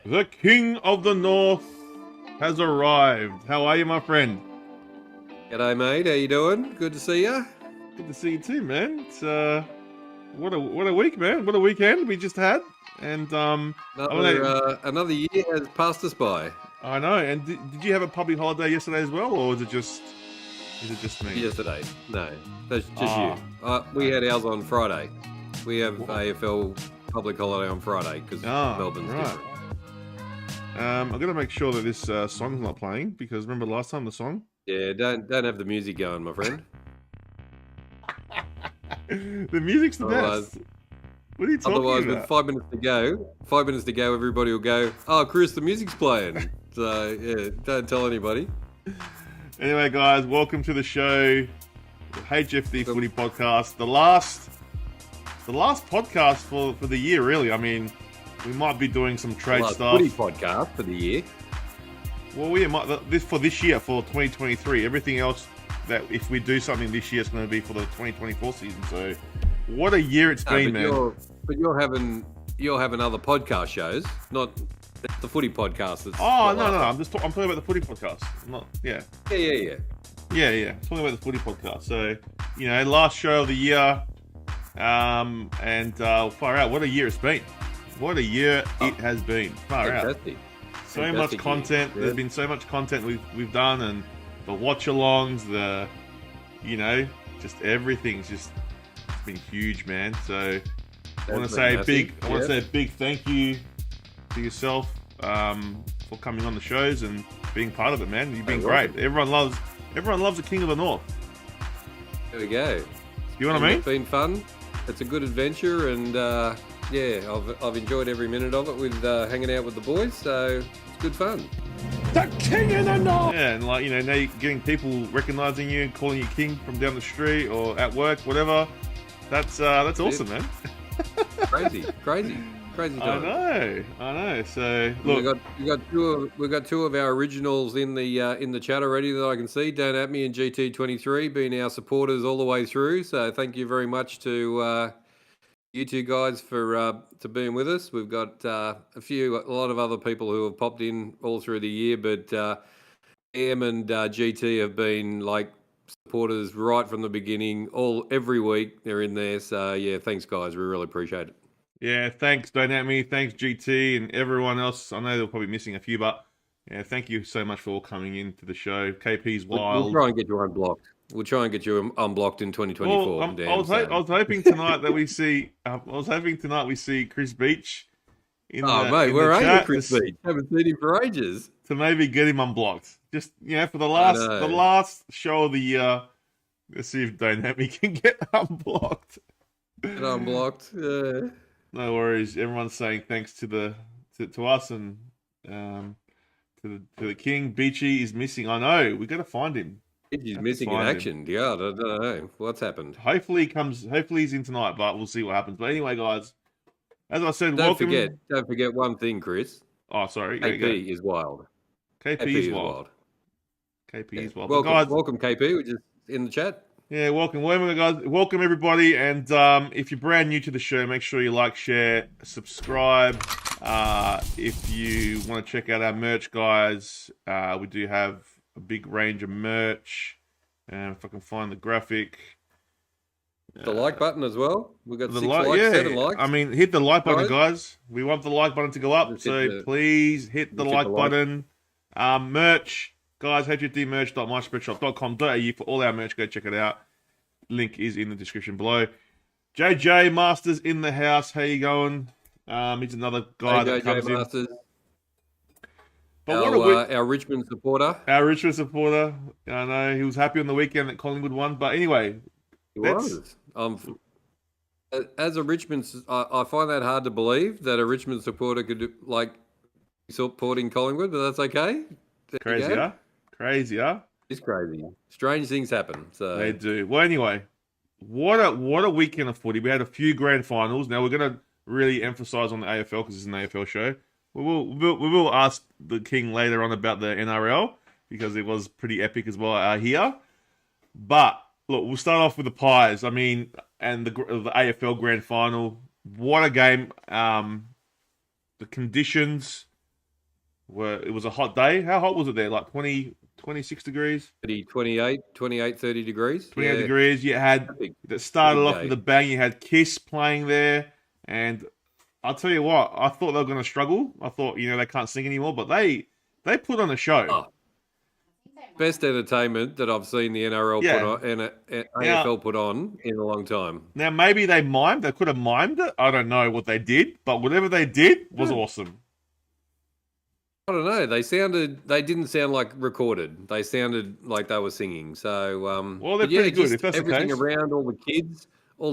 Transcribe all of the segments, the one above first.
The King of the North has arrived. How are you, my friend? G'day, mate. How you doing? Good to see you. Good to see you too, man. It's what a week, man. What a weekend we just had. And another year has passed us by. I know. And did you have a public holiday yesterday as well, or is it just me? Yesterday, no, that's just you. We had ours on Friday. We have AFL public holiday on Friday because Melbourne's different. I'm gonna make sure that this song's not playing because remember last time the song? Yeah, don't have the music going, my friend. The music's the best. What are you talking Otherwise, about? with 5 minutes to go, everybody will go, "Oh, Chris, the music's playing." So yeah, don't tell anybody. Anyway, guys, welcome to the show, the HFD Footy podcast. The last podcast for the year, really. I mean, we might be doing some trade stuff. Footy podcast for the year. Well, we might this year for 2023. Everything else that if we do something this year, it's going to be for the 2024 season. So, what a year it's been, man! But you're having other podcast shows, not the footy podcast. No. I'm talking about the footy podcast. Yeah. Talking about the footy podcast. So, last show of the year, far out. What a year it's been! What a year it has been! Far out. So much content. There's been so much content we've done, and the watch-alongs, just everything's just it's been huge, man. So I want to say a big thank you to yourself for coming on the shows and being part of it, man. You've been great. Everyone loves the King of the North. There we go. You know what I mean? It's been fun. It's a good adventure, and I've enjoyed every minute of it with hanging out with the boys. So it's good fun. The King of the North. Yeah, and now you're getting people recognizing you, calling you King from down the street or at work, whatever. That's awesome, man. Crazy time. I know. So look, we got two of our originals in the chat already that I can see. Dan Atme and GT23 being our supporters all the way through. So thank you very much to you two guys for to being with us. We've got a lot of other people who have popped in all through the year, but Em and GT have been supporters right from the beginning, every week they're in there. So yeah, thanks guys, we really appreciate it. Yeah, thanks Dynami, thanks GT and everyone else. I know they're probably missing a few, but yeah, thank you so much for all coming into the show. KP's wild. We'll try and get you unblocked. We'll try and get you unblocked in 2024. Well, I was hoping tonight that we see. We see Chris Beach. Mate, where are you, Chris Beach? Haven't seen him for ages. To maybe get him unblocked. Just for the last show of the year. Let's see if Dynamic can get unblocked. Get unblocked. Yeah. No worries. Everyone's saying thanks to us and to the King. Beachy is missing. I know. We got to find him. He's missing in action. Yeah, I don't know what's happened. Hopefully he's in tonight, but we'll see what happens. But anyway, guys, as I said, don't forget one thing, Chris. Oh, sorry. KP is wild. KP is wild. KP is wild. Welcome, KP. We're just in the chat. Yeah, welcome guys. Welcome everybody. And if you're brand new to the show, make sure you like, share, subscribe. If you want to check out our merch, guys, we do have a big range of merch. And if I can find the graphic. The like button as well. We've got 7 likes. I mean, hit the like button, guys. We want the like button to go up. So please hit the like button. Merch. Guys, hfdmerch.myspreadshop.com.au for all our merch. Go check it out. Link is in the description below. JJ Masters in the house. How you going? He's another guy that comes Masters. In. But our Richmond supporter. Our Richmond supporter. I know he was happy on the weekend that Collingwood won. But anyway, he was. As a Richmond, I find that hard to believe that a Richmond supporter could be supporting Collingwood, but that's okay. Crazy, huh? Crazy, huh? It's crazy. Strange things happen. So they do. Well, anyway, what a weekend of footy. We had a few grand finals. Now we're going to really emphasise on the AFL because it's an AFL show. We will ask the King later on about the NRL because it was pretty epic as well here. But look, we'll start off with the Pies. I mean, and the AFL grand final. What a game! The conditions were. It was a hot day. How hot was it there? Like 26 degrees? 28, 30 degrees. 28 degrees. You had, that started off with a bang. You had Kiss playing there. And I'll tell you what, I thought they were going to struggle. I thought, they can't sing anymore. But they put on a show. Oh. Best entertainment that I've seen the NRL put on and AFL put on in a long time. Now, maybe they could have mimed it. I don't know what they did. But whatever they did was awesome. I don't know. They didn't sound like recorded. They sounded like they were singing. So, well, they're pretty good. If that's everything the case. Around all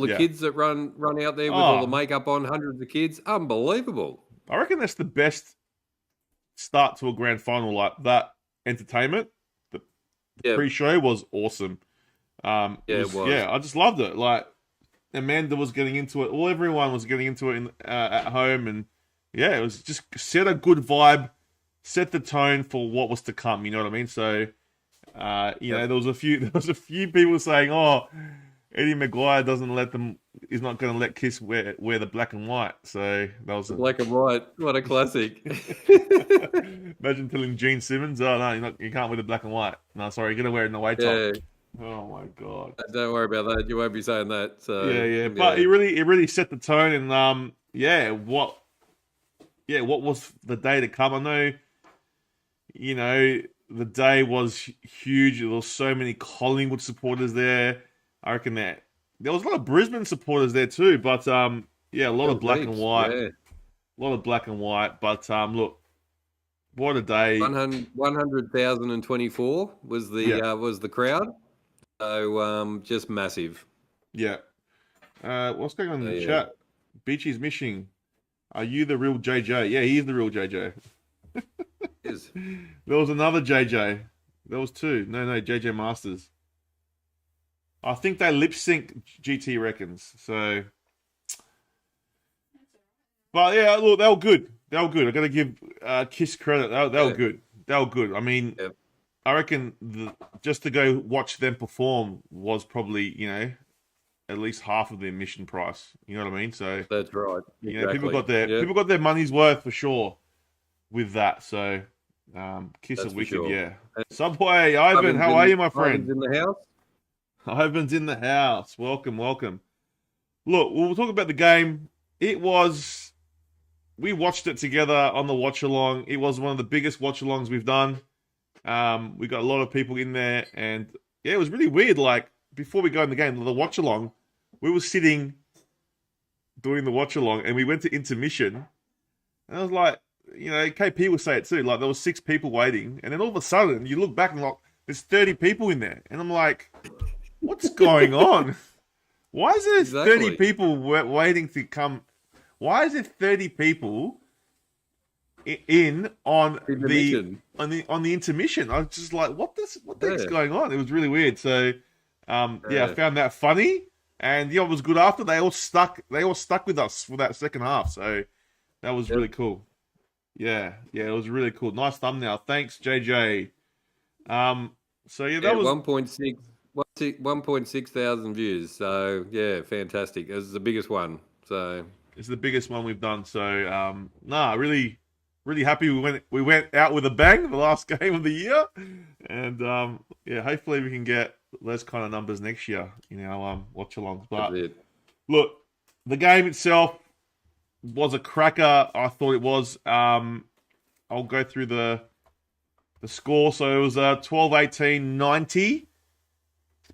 the kids that run out there with all the makeup on, hundreds of kids, unbelievable. I reckon that's the best start to a grand final like that. Entertainment. The pre-show was awesome. It was. Yeah, I just loved it. Like Amanda was getting into it. Well, everyone was getting into it at home, and it was just set a good vibe. Set the tone for what was to come. You know what I mean? So, there was a few people saying, "Oh, Eddie Maguire is not going to let Kiss wear the black and white." So that was black and white. What a classic! Imagine telling Gene Simmons, "Oh no, you can't wear the black and white." No, sorry, you're going to wear it in the away top. Oh my god! Don't worry about that. You won't be saying that. So But it really set the tone, and what was the day to come? I know. The day was huge. There was so many Collingwood supporters there. I reckon that there was a lot of Brisbane supporters there too. But a lot of black and white. Yeah. A lot of black and white. But look, what a day! 100,024 was the crowd. So just massive. Yeah. What's going on in the chat? Beachy's missing. Are you the real JJ? Yeah, he is the real JJ. There was another JJ. There was two. No, JJ Masters. I think they lip sync GT reckons. So, but look, they were good. They were good. I got to give Kiss credit. They were good. They were good. I mean, I reckon just to go watch them perform was probably at least half of the admission price. You know what I mean? So that's right. Exactly. People got their money's worth for sure with that. So. Kiss of Wicked, Subway, Ivan, how are you, my friend? Ivan's in the house. Ivan's in the house. Welcome, welcome. Look, we'll talk about the game. We watched it together on the watch along. It was one of the biggest watch alongs we've done. We got a lot of people in there, and yeah, it was really weird. Like, before we go in the game, the watch along, we were sitting doing the watch along, and we went to intermission, and I was like, KP will say it too. Like, there was 6 people waiting, and then all of a sudden, you look back and like, there's 30 people in there, and I'm like, what's going on? Why is there 30 people waiting to come? Why is there 30 people in on the intermission? I was just like, what the heck's going on? It was really weird. So, I found that funny, and it was good after. They all stuck with us for that second half. So that was really cool. Yeah, it was really cool. Nice thumbnail. Thanks, JJ. So that was 1.6 thousand views. So yeah, fantastic. It was the biggest one. So it's the biggest one we've done. So really, really happy we went out with a bang the last game of the year, and hopefully we can get those kind of numbers next year in our watch-alongs. But look, the game itself was a cracker. I thought it was. I'll go through the score. So it was 12-18-90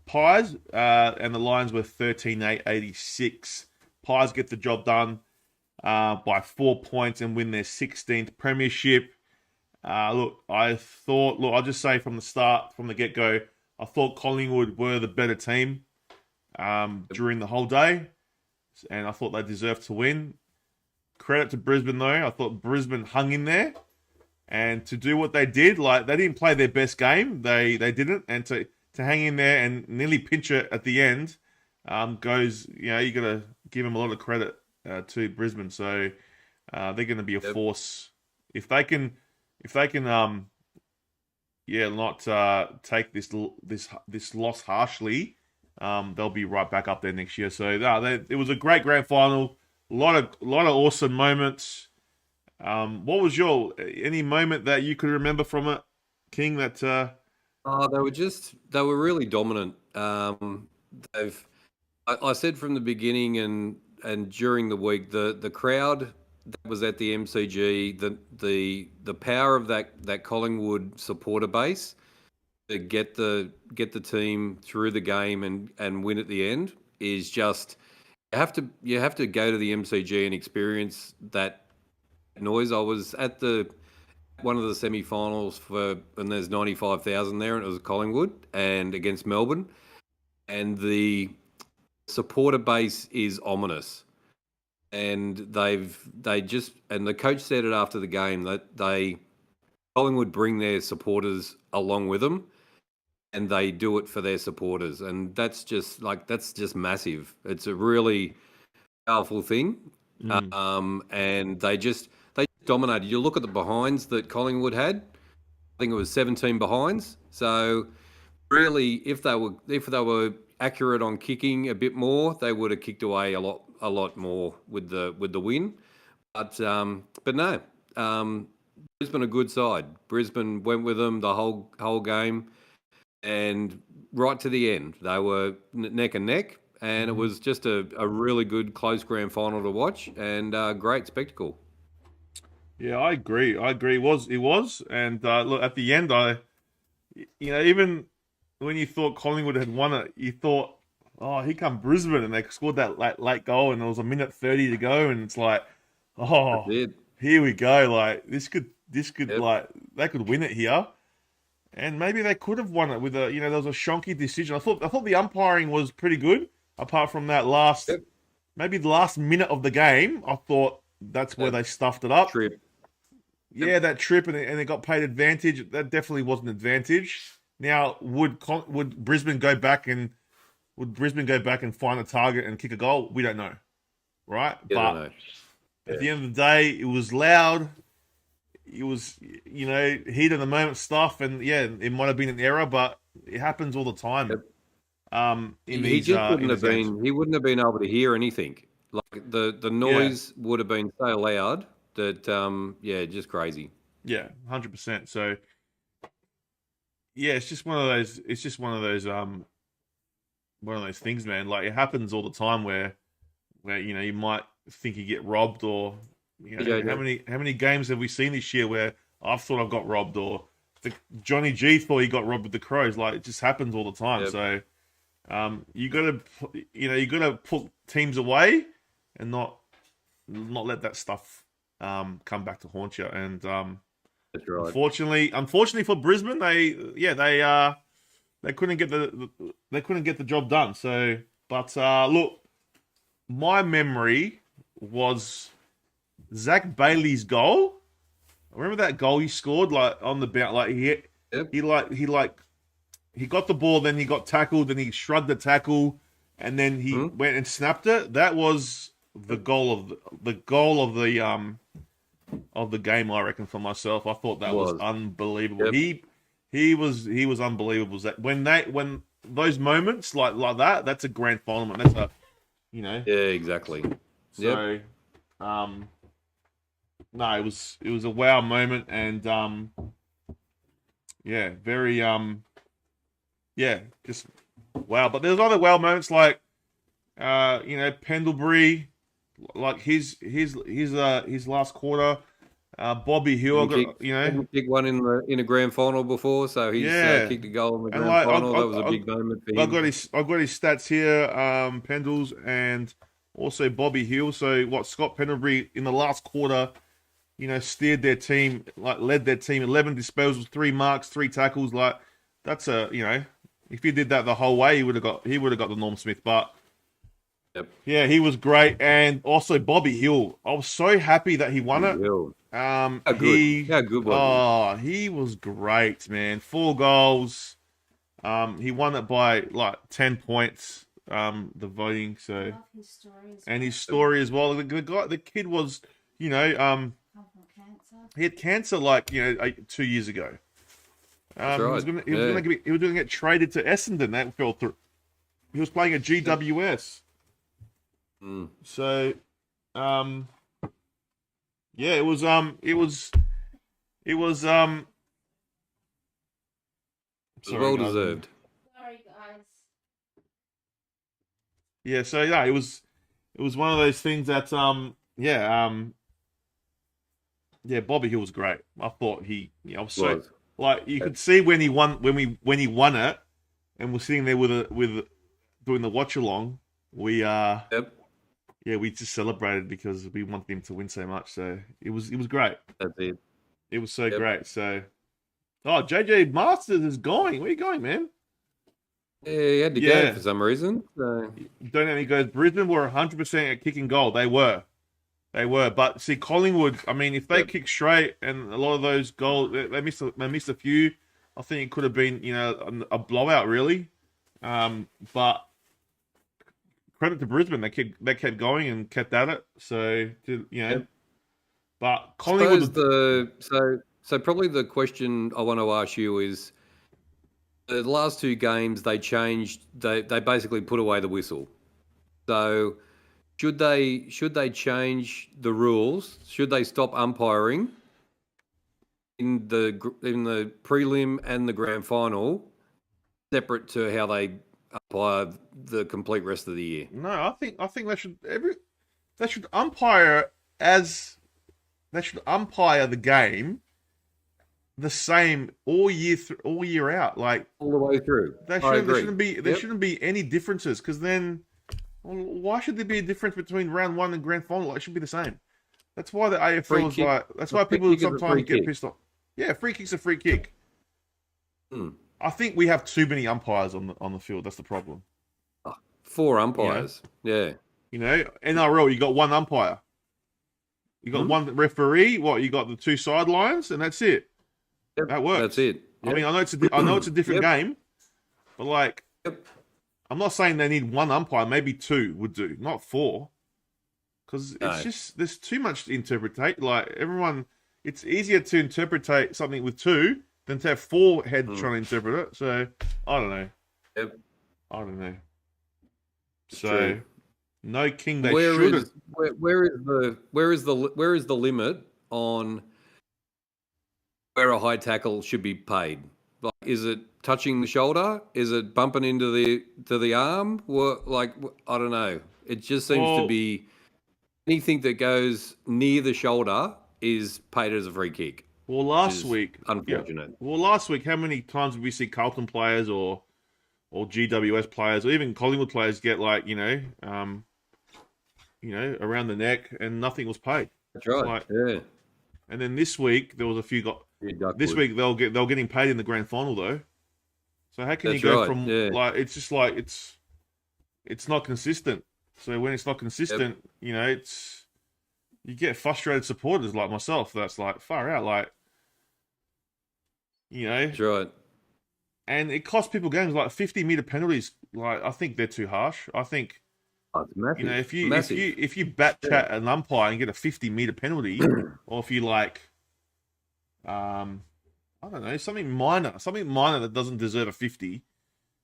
Pies, and the Lions were 13-8-86. Pies get the job done by 4 points and win their 16th premiership. I'll just say from the get-go, I thought Collingwood were the better team during the whole day, and I thought they deserved to win. Credit to Brisbane, though. I thought Brisbane hung in there, and to do what they did, like, they didn't play their best game. They didn't, and to hang in there and nearly pinch it at the end goes, you got to give them a lot of credit to Brisbane. So they're going to be a force if they can not take this loss harshly. They'll be right back up there next year. So it was a great grand final. A lot of awesome moments. What was any moment that you could remember from it, King? That they were really dominant. I said from the beginning and during the week, the crowd that was at the MCG, the power of that Collingwood supporter base to get the team through the game and win at the end is just, you have to go to the MCG and experience that noise. I was at one of the semi-finals and there's 95,000 there, and it was Collingwood and against Melbourne, and the supporter base is ominous. And the coach said it after the game that Collingwood bring their supporters along with them, and they do it for their supporters, and that's just massive. It's a really powerful thing, and they dominated. You look at the behinds that Collingwood had. I think it was 17 behinds. So really, if they were accurate on kicking a bit more, they would have kicked away a lot more with the win. But no, Brisbane a good side. Brisbane went with them the whole game, and right to the end they were neck and neck, and it was just a really good close grand final to watch, and great spectacle. Yeah, I agree. It was, and look, at the end, even when you thought Collingwood had won it, you thought, oh, here come Brisbane, and they scored that late goal, and there was a minute 30 to go, and it's like, oh, here we go. Like, this could like, they could win it here, and maybe they could have won it with there was a shonky decision. I thought the umpiring was pretty good, apart from that maybe the last minute of the game. I thought that's where they stuffed it up. Trip. Yeah, that trip, and it got paid advantage. That definitely was an advantage. Now, would Brisbane go back and find a target and kick a goal? We don't know, right? Yeah, but at the end of the day, it was loud. It was, heat of the moment stuff, and yeah, it might have been an error, but it happens all the time. Yep. He wouldn't have been able to hear anything. Like the noise would have been so loud that just crazy. Yeah, 100%. So yeah, it's just one of those one of those things, man. Like it happens all the time where you might think you get robbed, or how many games have we seen this year where I've thought I've got robbed, or Johnny G thought he got robbed with the Crows. Like it just happens all the time. Yep. So you gotta put teams away and not let that stuff come back to haunt you. And That's right. unfortunately for Brisbane, they couldn't get the job done. So, but look, my memory was Zach Bailey's goal. Remember that goal he scored like on the bounce, like he got the ball, then he got tackled, then he shrugged the tackle, and then he went and snapped it. That was the goal of the game, I reckon, for myself. I thought that was unbelievable. Yep. He was unbelievable. That when those moments like that, that's a grand final moment. That's a Yeah, exactly. So no, it was a wow moment, and very just wow. But there's other wow moments like Pendlebury, like his last quarter. Bobby Hill, kicked one in a grand final before, so he's kicked a goal in the grand final. That was a big moment for him. I've got his stats here, Pendles, and also Bobby Hill. So Scott Pendlebury in the last quarter, steered their team, led their team, 11 disposals, 3 marks, 3 tackles. Like that's if he did that the whole way, he would have got the Norm Smith. But yeah, he was great, and also Bobby Hill. I was so happy that he won it. How good was he? He was great, man. 4 goals. He won it by 10 points. The voting, so his story as well. The kid was, he had cancer 2 years ago. Right. He was going to get traded to Essendon. That fell through. He was playing at GWS. So, it was well deserved. Sorry, guys. Yeah, so it was one of those things that Bobby Hill was great. I thought he was so you could see when he won it, and we're sitting there with doing the watch along. We we just celebrated because we wanted him to win so much. So it was great. That's it. It was so great. So, JJ Masters is going. Where are you going, man? Yeah, he had to go for some reason. So. Don't let me go. Brisbane were 100% at kicking goal. They were. But see, Collingwood. I mean, if they kick straight and a lot of those goals, they missed a few. I think it could have been a blowout really. But credit to Brisbane, they kept going and kept at it. So but Collingwood. So probably the question I want to ask you is, the last 2 games they changed. They basically put away the whistle. So should they change the rules? Should they stop umpiring in the prelim and the grand final, separate to how they umpire the complete rest of the year? No, I think they should umpire the game the same all year out, like all the way through. There shouldn't be any differences, because then why should there be a difference between round 1 and grand final? It should be the same. That's why the AFL is that's why people sometimes get pissed off. Yeah, free kick's a free kick. I think we have too many umpires on the field. That's the problem. 4 umpires. Yeah. NRL, you got 1 umpire. You got 1 referee. You got the 2 sidelines, and that's it. Yep, that works. That's it. Yep. I mean, I know it's a different game, but I'm not saying they need 1 umpire. Maybe 2 would do, not 4, because it's just there's too much to interpretate. It's easier to interpret something with 2 than to have 4 heads trying to interpret it. So I don't know. Yep. I don't know. It's so true. No king. They shouldn't. Where is the limit on where a high tackle should be paid? Like, is it touching the shoulder? Is it bumping into the arm? What, like, I don't know. It just seems to be anything that goes near the shoulder is paid as a free kick. Well, last week, unfortunate. Yeah. Well, last week, how many times did we see Carlton players or GWS players or even Collingwood players get like around the neck and nothing was paid? That's right. Like, yeah. And then this week there was a few this week they were getting paid in the grand final though. So how can you go from like it's just like it's not consistent. So when it's not consistent, it's you get frustrated supporters like myself. That's like far out, like That's right. And it costs people games like 50-meter penalties. Like I think they're too harsh. I think it's massive. If you bat chat an umpire and get a 50-meter penalty, or if you like, I don't know, something minor that doesn't deserve a 50.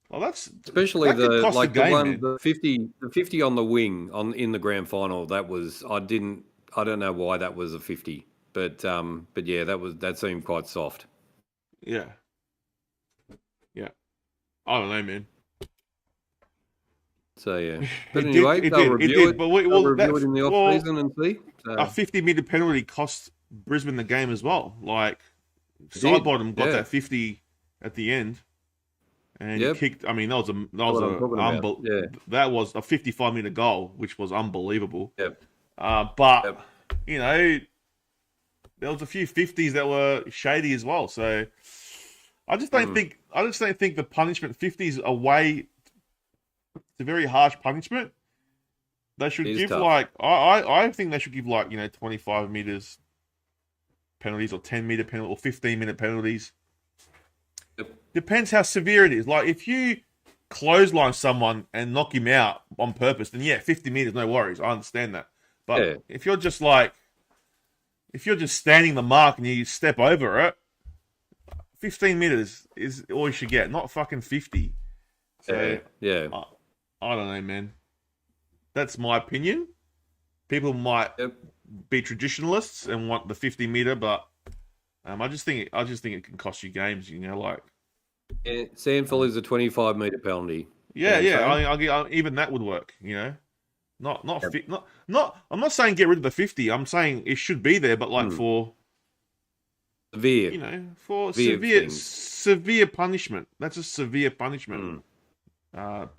Well, especially the 50 on the wing in the grand final. That was I don't know why that was a 50, but yeah, that seemed quite soft. Yeah. I don't know, man. So yeah, but anyway, they'll review it. They'll review it in the off season and see. So. A 50-meter penalty cost Brisbane the game as well. Like Sidebottom got that 50 at the end, and he kicked. I mean, that was a 55-meter goal, which was unbelievable. Yep. But there was a few 50s that were shady as well. So I just don't think the punishment 50s are way. It's a very harsh punishment. They should give tough. I think they should give 25 meters penalties or 10-meter penalties or 15-minute penalties. Yep. Depends how severe it is. Like if you clothesline someone and knock him out on purpose, then 50 meters, no worries. I understand that. But if you're just standing the mark and you step over it, 15 meters is all you should get, not fucking 50. So, I don't know, man. That's my opinion. People might be traditionalists and want the 50-meter, but I just think it can cost you games. Sandful is a 25-meter penalty. Even that would work. I'm not saying get rid of the 50. I'm saying it should be there, but for severe, for severe punishment. That's a severe punishment. But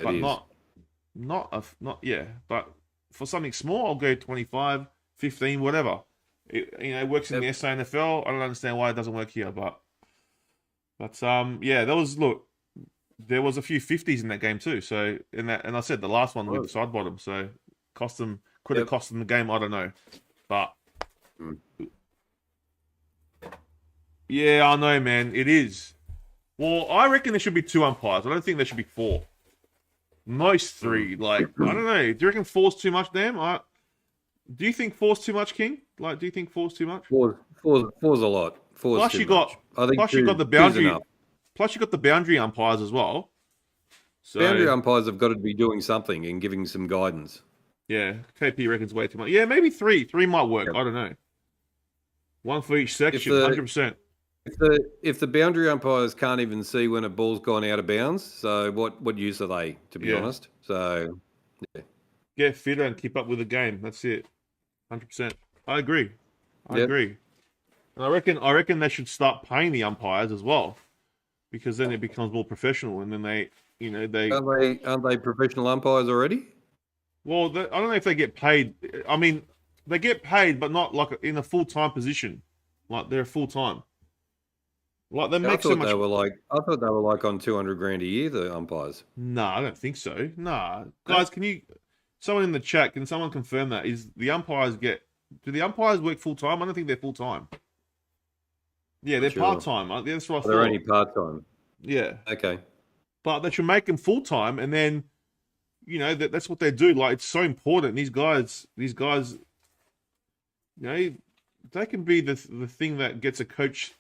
but for something small, I'll go 25, 15, whatever. It works in the SANFL. I don't understand why it doesn't work here, but there was a few 50s in that game too. So and I said the last one with the side bottom, so could have cost them the game. I don't know, but yeah, I know, man. It is. Well, I reckon there should be 2 umpires. I don't think there should be 4. Most 3. Like, I don't know. Do you reckon 4's too much, Dan? Do you think 4's too much, King? Like, do you think 4's too much? 4's a lot. 4's too much. You got the boundary. Plus, you got the boundary umpires as well. So, boundary umpires have got to be doing something and giving some guidance. Yeah, KP reckons way too much. Yeah, maybe 3. 3 might work. Yep. I don't know. 1 for each section, 100%. If the boundary umpires can't even see when a ball's gone out of bounds, so what use are they, to be honest? So, get fitter and keep up with the game. That's it. 100%. I agree. I agree. And I reckon they should start paying the umpires as well, because then it becomes more professional. And then they aren't they professional umpires already? Well, I don't know if they get paid. I mean, they get paid, but not like in a full-time position. Like they're full-time. Like they make so much. I thought they were like on $200,000 a year, the umpires. No, I don't think so. Nah, guys, someone in the chat, can someone confirm that? Do the umpires work full time? I don't think they're full time. Yeah, they're part time. That's what I thought. They're only part time. Yeah. Okay. But they should make them full time, and then that's what they do. Like it's so important. These guys, they can be the thing that gets a coach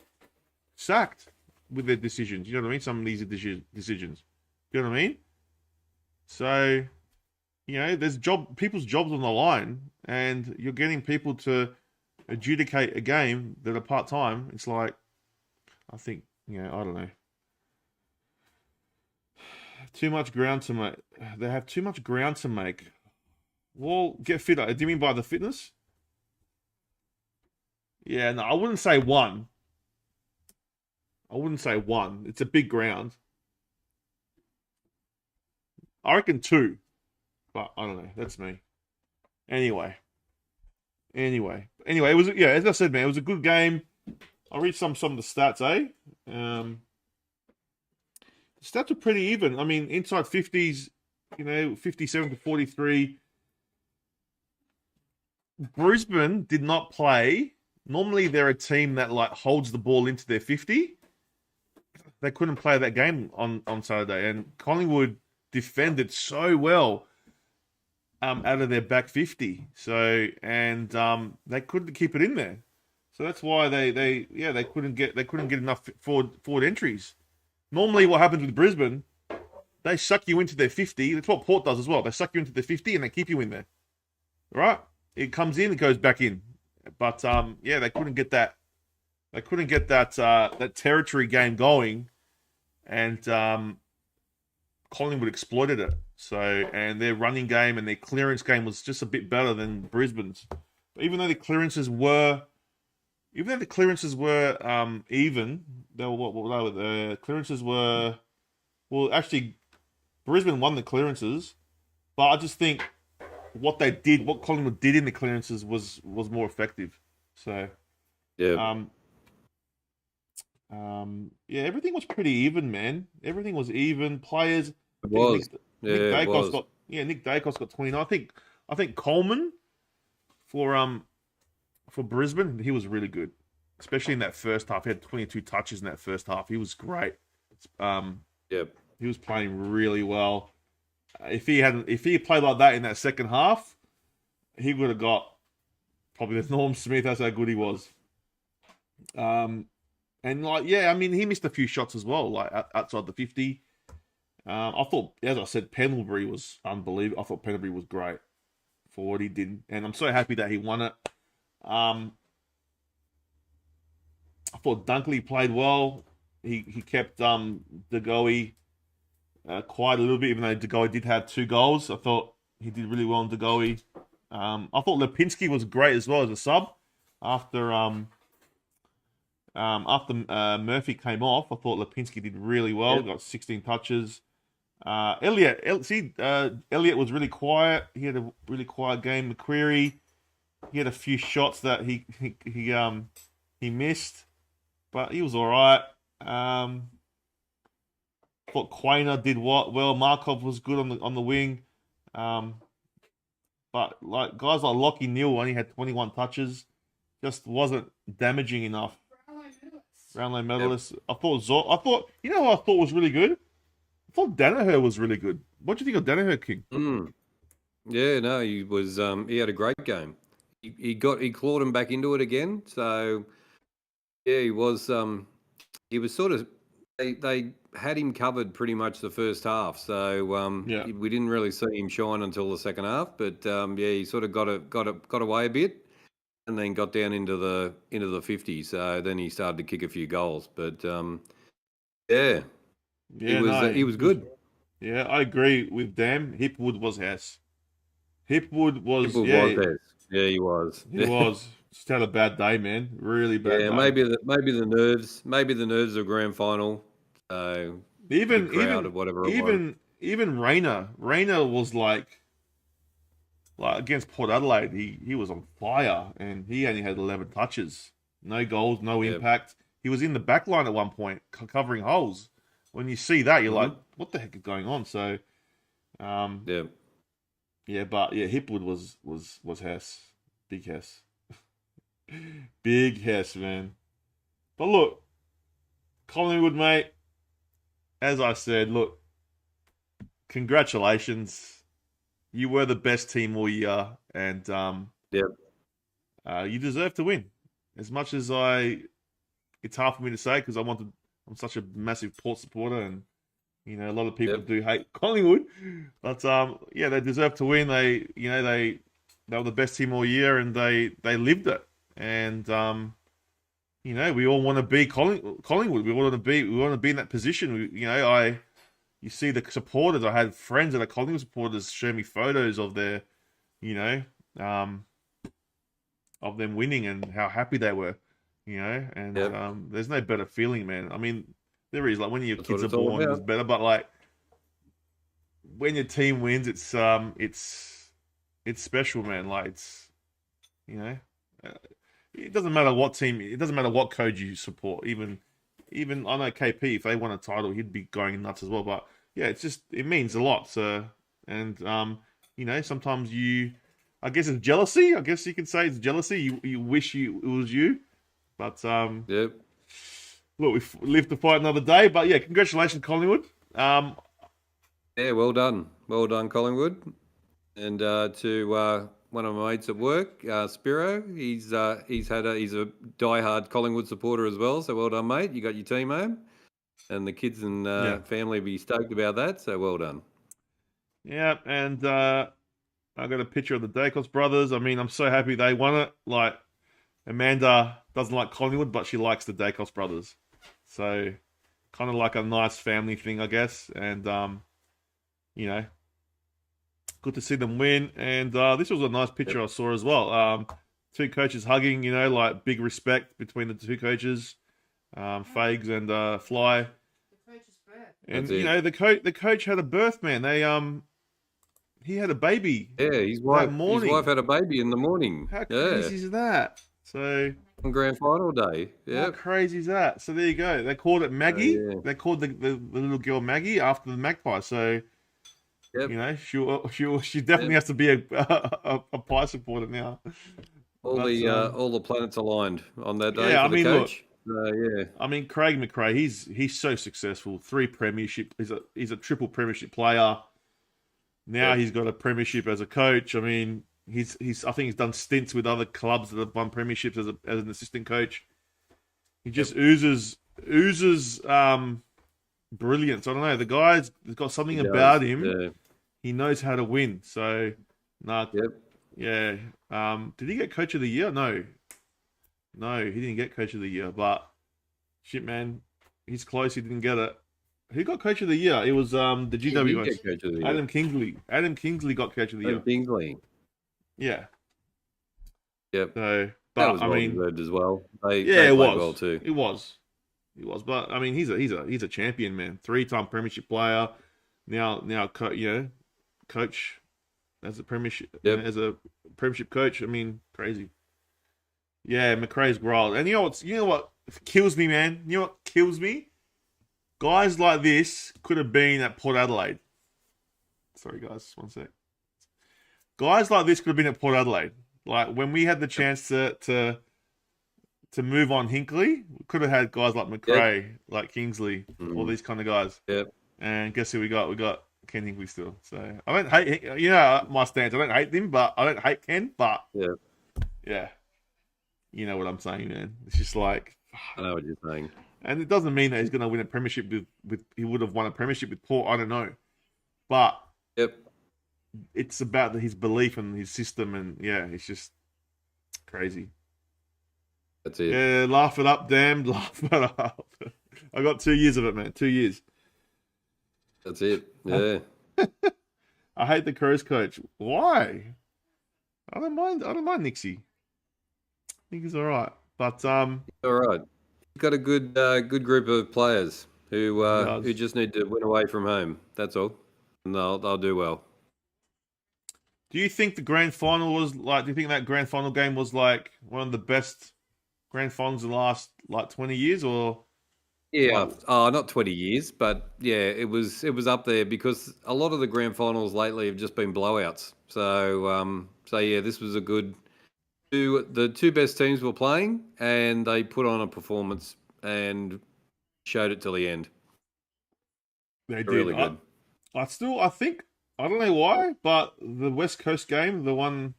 sacked with their decisions. You know what I mean? Some of these decisions. You know what I mean? So, there's people's jobs on the line, and you're getting people to adjudicate a game that are part-time. It's like, I think, I don't know. Too much ground to make. They have too much ground to make. Well, get fitter. Do you mean by the fitness? Yeah, no, I wouldn't say one. I wouldn't say one. It's a big ground. I reckon two. But I don't know. That's me. Anyway, it was, yeah, as I said, man, it was a good game. I'll read some of the stats, eh? The stats are pretty even. I mean, inside 50s, 57 to 43. Brisbane did not play. Normally, they're a team that like holds the ball into their 50. They couldn't play that game on Saturday, and Collingwood defended so well out of their back 50. So, and they couldn't keep it in there. So that's why they couldn't get enough forward entries. Normally, what happens with Brisbane, they suck you into their 50. That's what Port does as well. They suck you into their 50 and they keep you in there. Right? It comes in, it goes back in. But they couldn't get that. They couldn't get that territory game going, and Collingwood exploited it. So, and their running game and their clearance game was just a bit better than Brisbane's. But even though the clearances were even, they were the clearances were, well, actually, Brisbane won the clearances, but I just think what Collingwood did in the clearances was more effective. So, yeah. Everything was pretty even, man. Everything was even. Players. It was. Nick Dacos got 29. I think Coleman for Brisbane, he was really good, especially in that first half. He had 22 touches in that first half. He was great. He was playing really well. If he played like that in that second half, he would have got probably the Norm Smith. That's how good he was. And he missed a few shots as well, like outside the 50. I thought, as I said, Pendlebury was unbelievable. I thought Pendlebury was great for what he did, and I'm so happy that he won it. I thought Dunkley played well. He kept De Goey quiet a little bit, even though De Goey did have 2 goals. I thought he did really well on De Goey. I thought Lipinski was great as well as a sub after Murphy came off. I thought Lipinski did really well. Yep. Got 16 touches. Elliott was really quiet. He had a really quiet game. McQuarrie, he had a few shots that he missed, but he was all right. Thought Quainer did well. Markov was good on the wing, but like guys like Lockie Neal only had 21 touches, just wasn't damaging enough. Brownlow medalist. Yep. I thought you know who I thought was really good? I thought Danaher was really good. What do you think of Danaher, King? Yeah, no, he was. He had a great game. He clawed him back into it again. So yeah, he was. He was sort of. They had him covered pretty much the first half. So we didn't really see him shine until the second half. But he sort of got away a bit, and then got down into the 50. So then he started to kick a few goals. But he was good. Yeah, I agree with them. Hipwood was Hess. Hipwood was Hess. Yeah, he was. He was. Just had a bad day, man. Really bad day. Yeah, maybe the nerves. Maybe the nerves of grand final. Even Rayner was like against Port Adelaide. He was on fire, and he only had 11 touches, no goals, no impact. He was in the back line at one point, covering holes. When you see that, you're like, what the heck is going on? So, Hipwood was Hess, big Hess, big Hess, man. But look, Collingwood, mate. As I said, look, congratulations. You were the best team all year, and you deserve to win. As much as it's hard for me to say because I'm such a massive Port supporter, and a lot of people do hate Collingwood, but they deserve to win. They were the best team all year, and they lived it. And we all want to be Collingwood. We want to be in that position. you see the supporters. I had friends that are Collingwood supporters show me photos of their, you know, of them winning and how happy they were, and there's no better feeling, man. I mean, there is, like, when your kids are born, it's better, but like when your team wins, it's special, man. Like, it's, it doesn't matter what team, it doesn't matter what coach you support. Even I know KP, if they won a title, he'd be going nuts as well. But yeah, it means a lot. So, and sometimes I guess it's jealousy. I guess you can say it's jealousy. You wish it was you, but Yep. Look, we've lived to fight another day. But yeah, congratulations, Collingwood. Yeah, well done, Collingwood, and to one of my mates at work, Spiro. He's a diehard Collingwood supporter as well. So well done, mate. You got your team home, and the kids and family will be stoked about that. So well done. Yeah, and I got a picture of the Dacos brothers. I mean, I'm so happy they won it. Like, Amanda doesn't like Collingwood, but she likes the Dacos brothers. So, kind of like a nice family thing, I guess. And, good to see them win. And this was a nice picture I saw as well. Two coaches hugging, like big respect between the two coaches, Fags and Fly. The coach's birth. And, the coach had a birth, man. He had a baby. Yeah, his wife had a baby in the morning. How crazy is that? So, on grand final day. Yeah. How crazy is that? So there you go. They called it Maggie. They called the little girl Maggie after the magpie. So, she definitely has to be a pie supporter now. All the planets aligned on that day. Yeah, for the coach. I mean, Craig McRae. He's so successful. 3 premiership. He's a triple premiership player. Now he's got a premiership as a coach. I mean, I think he's done stints with other clubs that have won premierships as an assistant coach. He just oozes brilliance. I don't know. The guy's got something about him. Yeah. He knows how to win. So, yeah. Did he get Coach of the Year? No, he didn't get Coach of the Year. But shit, man, he's close. He didn't get it. Who got Coach of the Year? It was the GW guys. Adam Kingsley. Adam Kingsley got Coach of the Year. Adam Kingsley. Yeah. Yep. So, but that was well-deserved as well. They it was well too. It was. But I mean, he's a champion, man. 3-time premiership player. Now, coach as a premiership coach. I mean, crazy. Yeah, McRae's wild. And you know what kills me, man? You know what kills me? Guys like this could have been at Port Adelaide. Sorry, guys, one sec. Guys like this could have been at Port Adelaide. Like, when we had the chance to move on Hinkley, we could have had guys like McRae, like Kingsley, all these kind of guys. Yep. And guess who we got? We got Ken Hinkley still. So I don't hate, my stance. I don't hate him, but I don't hate Ken. But yeah, you know what I'm saying, man. It's just like, I know what you're saying. And it doesn't mean that he's going to win a premiership with he would have won a premiership with Port. I don't know, but it's about his belief and his system, and it's just crazy. That's it. Yeah, laugh it up, damned, laugh it up. I got 2 years of it, man. 2 years. That's it. Yeah. I hate the Crows coach. Why? I don't mind Nixie. I think he's all right, but all right. Got a good group of players who just need to win away from home. That's all, and they'll do well. Do you think the grand final was like? Do you think that grand final game was like one of the best grand finals in the last 20 years, or? Yeah, not 20 years, but yeah, it was up there because a lot of the grand finals lately have just been blowouts. So yeah, this was a good. The two best teams were playing, and they put on a performance and showed it till the end. They did. Really good. I think, I don't know why, but the West Coast game, the one,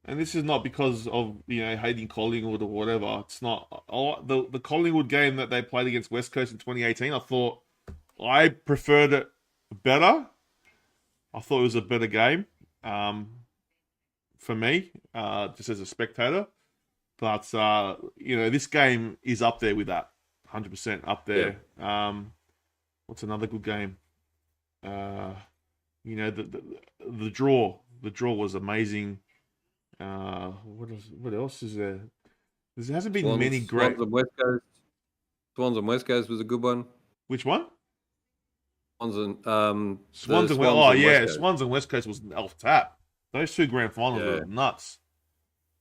and this is not because of hating Collingwood or whatever. It's not the Collingwood game that they played against West Coast in 2018. I thought I preferred it better. I thought it was a better game. For me, just as a spectator. But, this game is up there with that. 100% up there. what's another good game? You know, the draw. The draw was amazing. What else is there? There hasn't been many great. Swans and West Coast. Swans and West Coast was a good one. Which one? Swans and Swans and West. Oh yeah, Swans and West Coast was off tap. Those two grand finals were nuts.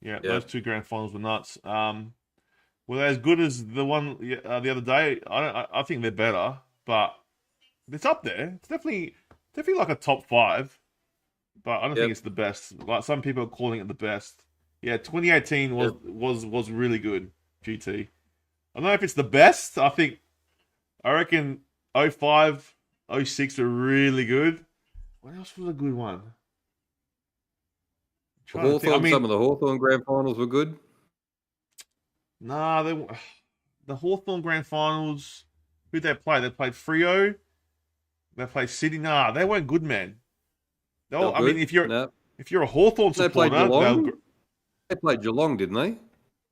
Yeah, those two grand finals were nuts. Were they as good as the one the other day? I think they're better, but it's up there. It's definitely like a top 5. But I don't think it's the best. Like some people are calling it the best. Yeah, 2018 was really good. GT. I don't know if it's the best. I reckon 05, 06 are really good. What else was a good one? Some of the Hawthorn grand finals were good. Nah, the Hawthorn grand finals. Who'd they play? They played Freo. They played Sydney. Nah, they weren't good, man. I mean, if you're a Hawthorn supporter, they played Geelong, didn't they?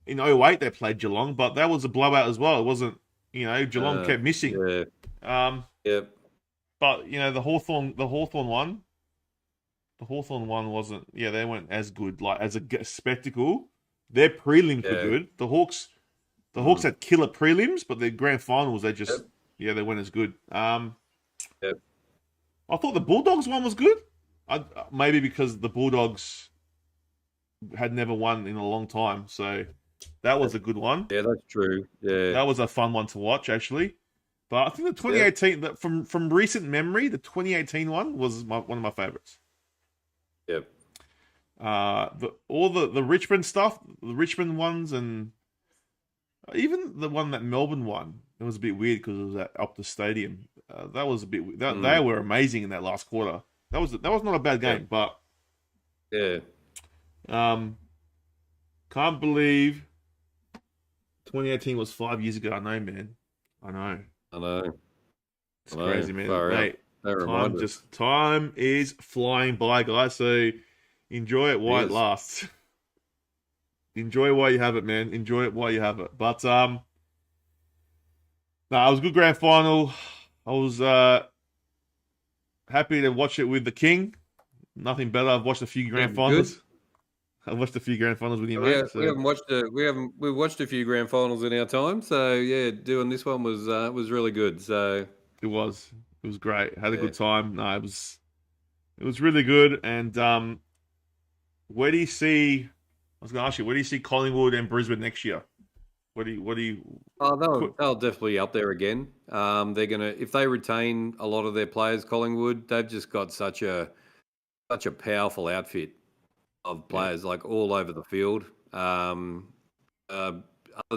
In 08, they played Geelong, but that was a blowout as well. It wasn't, Geelong kept missing. Yeah. But the Hawthorn one wasn't. Yeah, they weren't as good. Like as a spectacle, their prelims were good. The Hawks had killer prelims, but their grand finals they just they weren't as good. I thought the Bulldogs one was good. Maybe because the Bulldogs had never won in a long time, so that was a good one. Yeah, that's true. Yeah, that was a fun one to watch actually. But I think the 2018, from recent memory, the 2018 one was one of my favorites. Yep. All the Richmond stuff, the Richmond ones, and even the one that Melbourne won, it was a bit weird because it was at Optus Stadium. That was a bit weird. They were amazing in that last quarter. That was not a bad game, but can't believe 2018 was 5 years ago. I know, man. I know. It's crazy, man. Mate, time is flying by, guys. So enjoy it while it lasts. Enjoy it while you have it, man. Enjoy it while you have it. But it was a good grand final. I was happy to watch it with the King. Nothing better. I've watched a few grand finals. I've watched a few grand finals with you, mate. Yeah, we've watched a few grand finals in our time. So yeah, doing this one was really good. So it was great. Had a good time. No, it was really good. And where do you see? I was going to ask you, where do you see Collingwood and Brisbane next year? What do you? Oh, they'll definitely up there again. They're gonna, if they retain a lot of their players, Collingwood, they've just got such a powerful outfit of players like all over the field. Other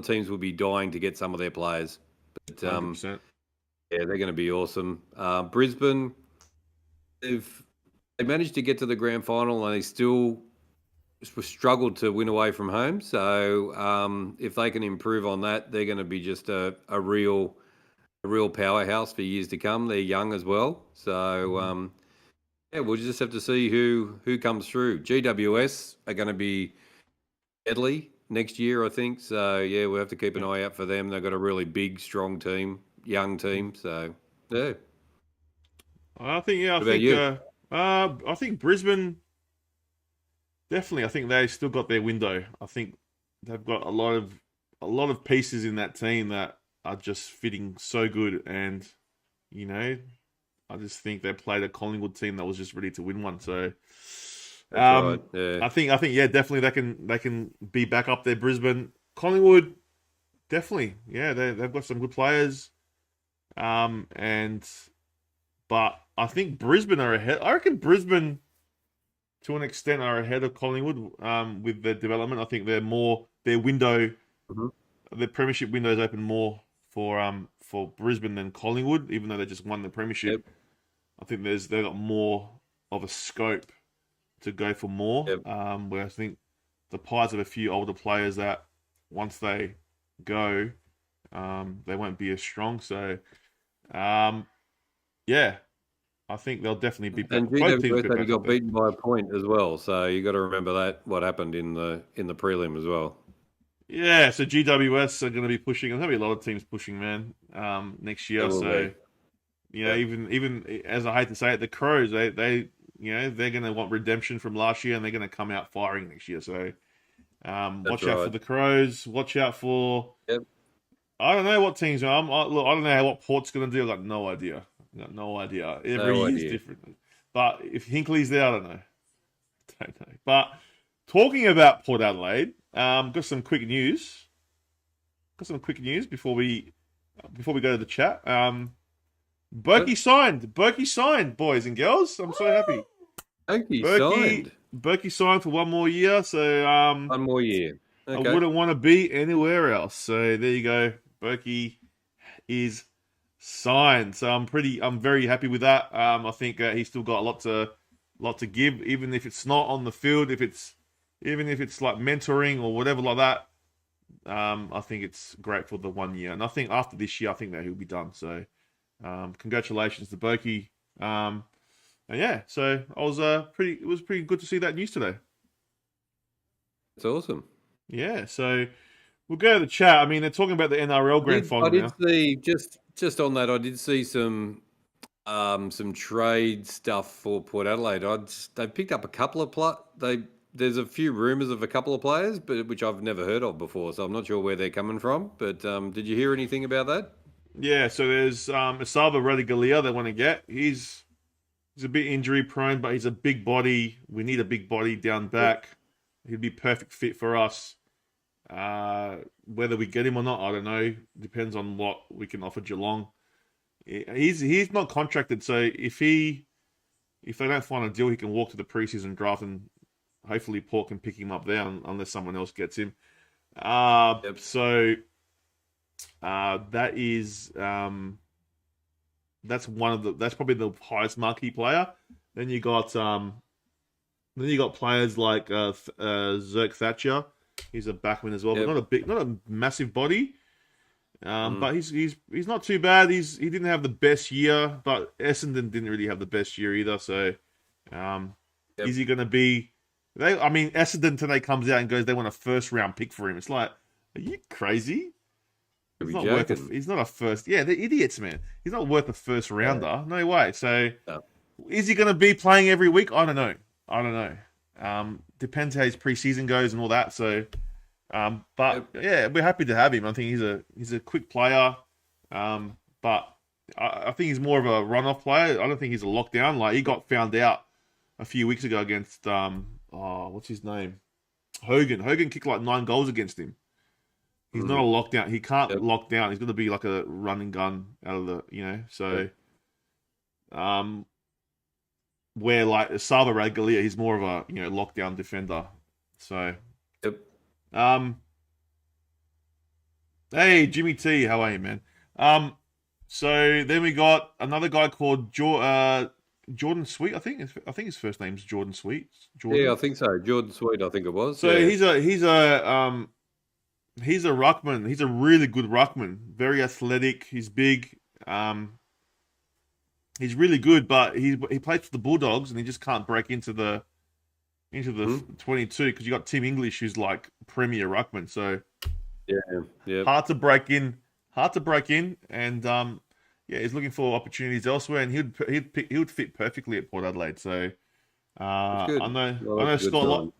teams will be dying to get some of their players, but they're going to be awesome. Brisbane, they managed to get to the grand final and they still struggled to win away from home. So if they can improve on that, they're going to be just a real powerhouse for years to come. They're young as well, so we'll just have to see who comes through. GWS are going to be deadly next year, I think. So we'll have to keep an eye out for them. They've got a really big, strong team, young team. So I think Brisbane. Definitely, I think they still got their window. I think they've got a lot of pieces in that team that are just fitting so good, and I just think they played a Collingwood team that was just ready to win one. So, I think definitely they can be back up there. Brisbane, Collingwood, definitely, they've got some good players, but I think Brisbane are ahead. I reckon Brisbane, to an extent, are ahead of Collingwood with their development. I think their window, their premiership window is open more for Brisbane than Collingwood, even though they just won the premiership. Yep. I think they've got more of a scope to go for more. Yep. Where I think the Pies have a few older players that once they go, they won't be as strong. So, I think they'll definitely be better. And GWS got beaten by a point as well, so you got to remember that what happened in the prelim as well. Yeah, so GWS are going to be pushing. There's going to be a lot of teams pushing, man, next year. So you know, even as I hate to say it, the Crows, they you know, they're going to want redemption from last year, and they're going to come out firing next year. So watch out for the Crows. Watch out for. Yep. I don't know what teams are. Look, I don't know what Port's going to do. I've got no idea. Every year's different. But if Hinkley's there, I don't know. But talking about Port Adelaide, got some quick news. Before we go to the chat. Berkey signed, boys and girls. I'm so happy. Berkey signed for one more year. So one more year. Okay. I wouldn't want to be anywhere else. So there you go. Berkey is signed. So I'm very happy with that. I think he's still got a lot to give, even if it's not on the field, even if it's like mentoring or whatever like that. I think it's great for the 1 year, and I think after this year, I think that he'll be done. So, congratulations to Berkey. And yeah, so it was pretty good to see that news today. It's awesome. Yeah, so we'll go to the chat. I mean, they're talking about the NRL grand final. I did see just on that. I did see some trade stuff for Port Adelaide. They picked up a couple of there's a few rumours of a couple of players, but which I've never heard of before, so I'm not sure where they're coming from. But did you hear anything about that? Yeah, so there's Asava Radigalia they want to get. He's a bit injury prone, but he's a big body. We need a big body down back. He'd be perfect fit for us. Whether we get him or not, I don't know. Depends on what we can offer Geelong. He's not contracted, so if they don't find a deal, he can walk to the preseason draft, and hopefully Port can pick him up there unless someone else gets him. So that is that's probably the highest marquee player. Then you got players like Zerk Thatcher. He's a backman as well, but not a massive body. But he's not too bad. He didn't have the best year, but Essendon didn't really have the best year either. So is he going to be? Essendon today comes out and goes, they want a first round pick for him. It's like, are you crazy? He's not a first. Yeah, they're idiots, man. He's not worth a first rounder. No way. So is he going to be playing every week? I don't know. Depends how his preseason goes and all that. So. Yeah, we're happy to have him. I think he's a quick player, but I think he's more of a run-off player. I don't think he's a lockdown. Like, he got found out a few weeks ago against what's his name? Hogan. Hogan kicked like 9 goals against him. He's not a lockdown. He can't lock down. He's going to be like a running gun out of the, So, where like Sava Radgalia, he's more of a lockdown defender. So. Hey Jimmy T, how are you, man? So then we got another guy called Jordan Sweet. I think his first name's Jordan Sweet. Yeah, I think so. Jordan Sweet, I think it was. So he's a ruckman. He's a really good ruckman. Very athletic. He's big. He's really good, but he plays for the Bulldogs and he just can't break into the 22 because you got Tim English who's like premier ruckman. So yeah, hard to break in, and he's looking for opportunities elsewhere, and he would fit perfectly at Port Adelaide. So I know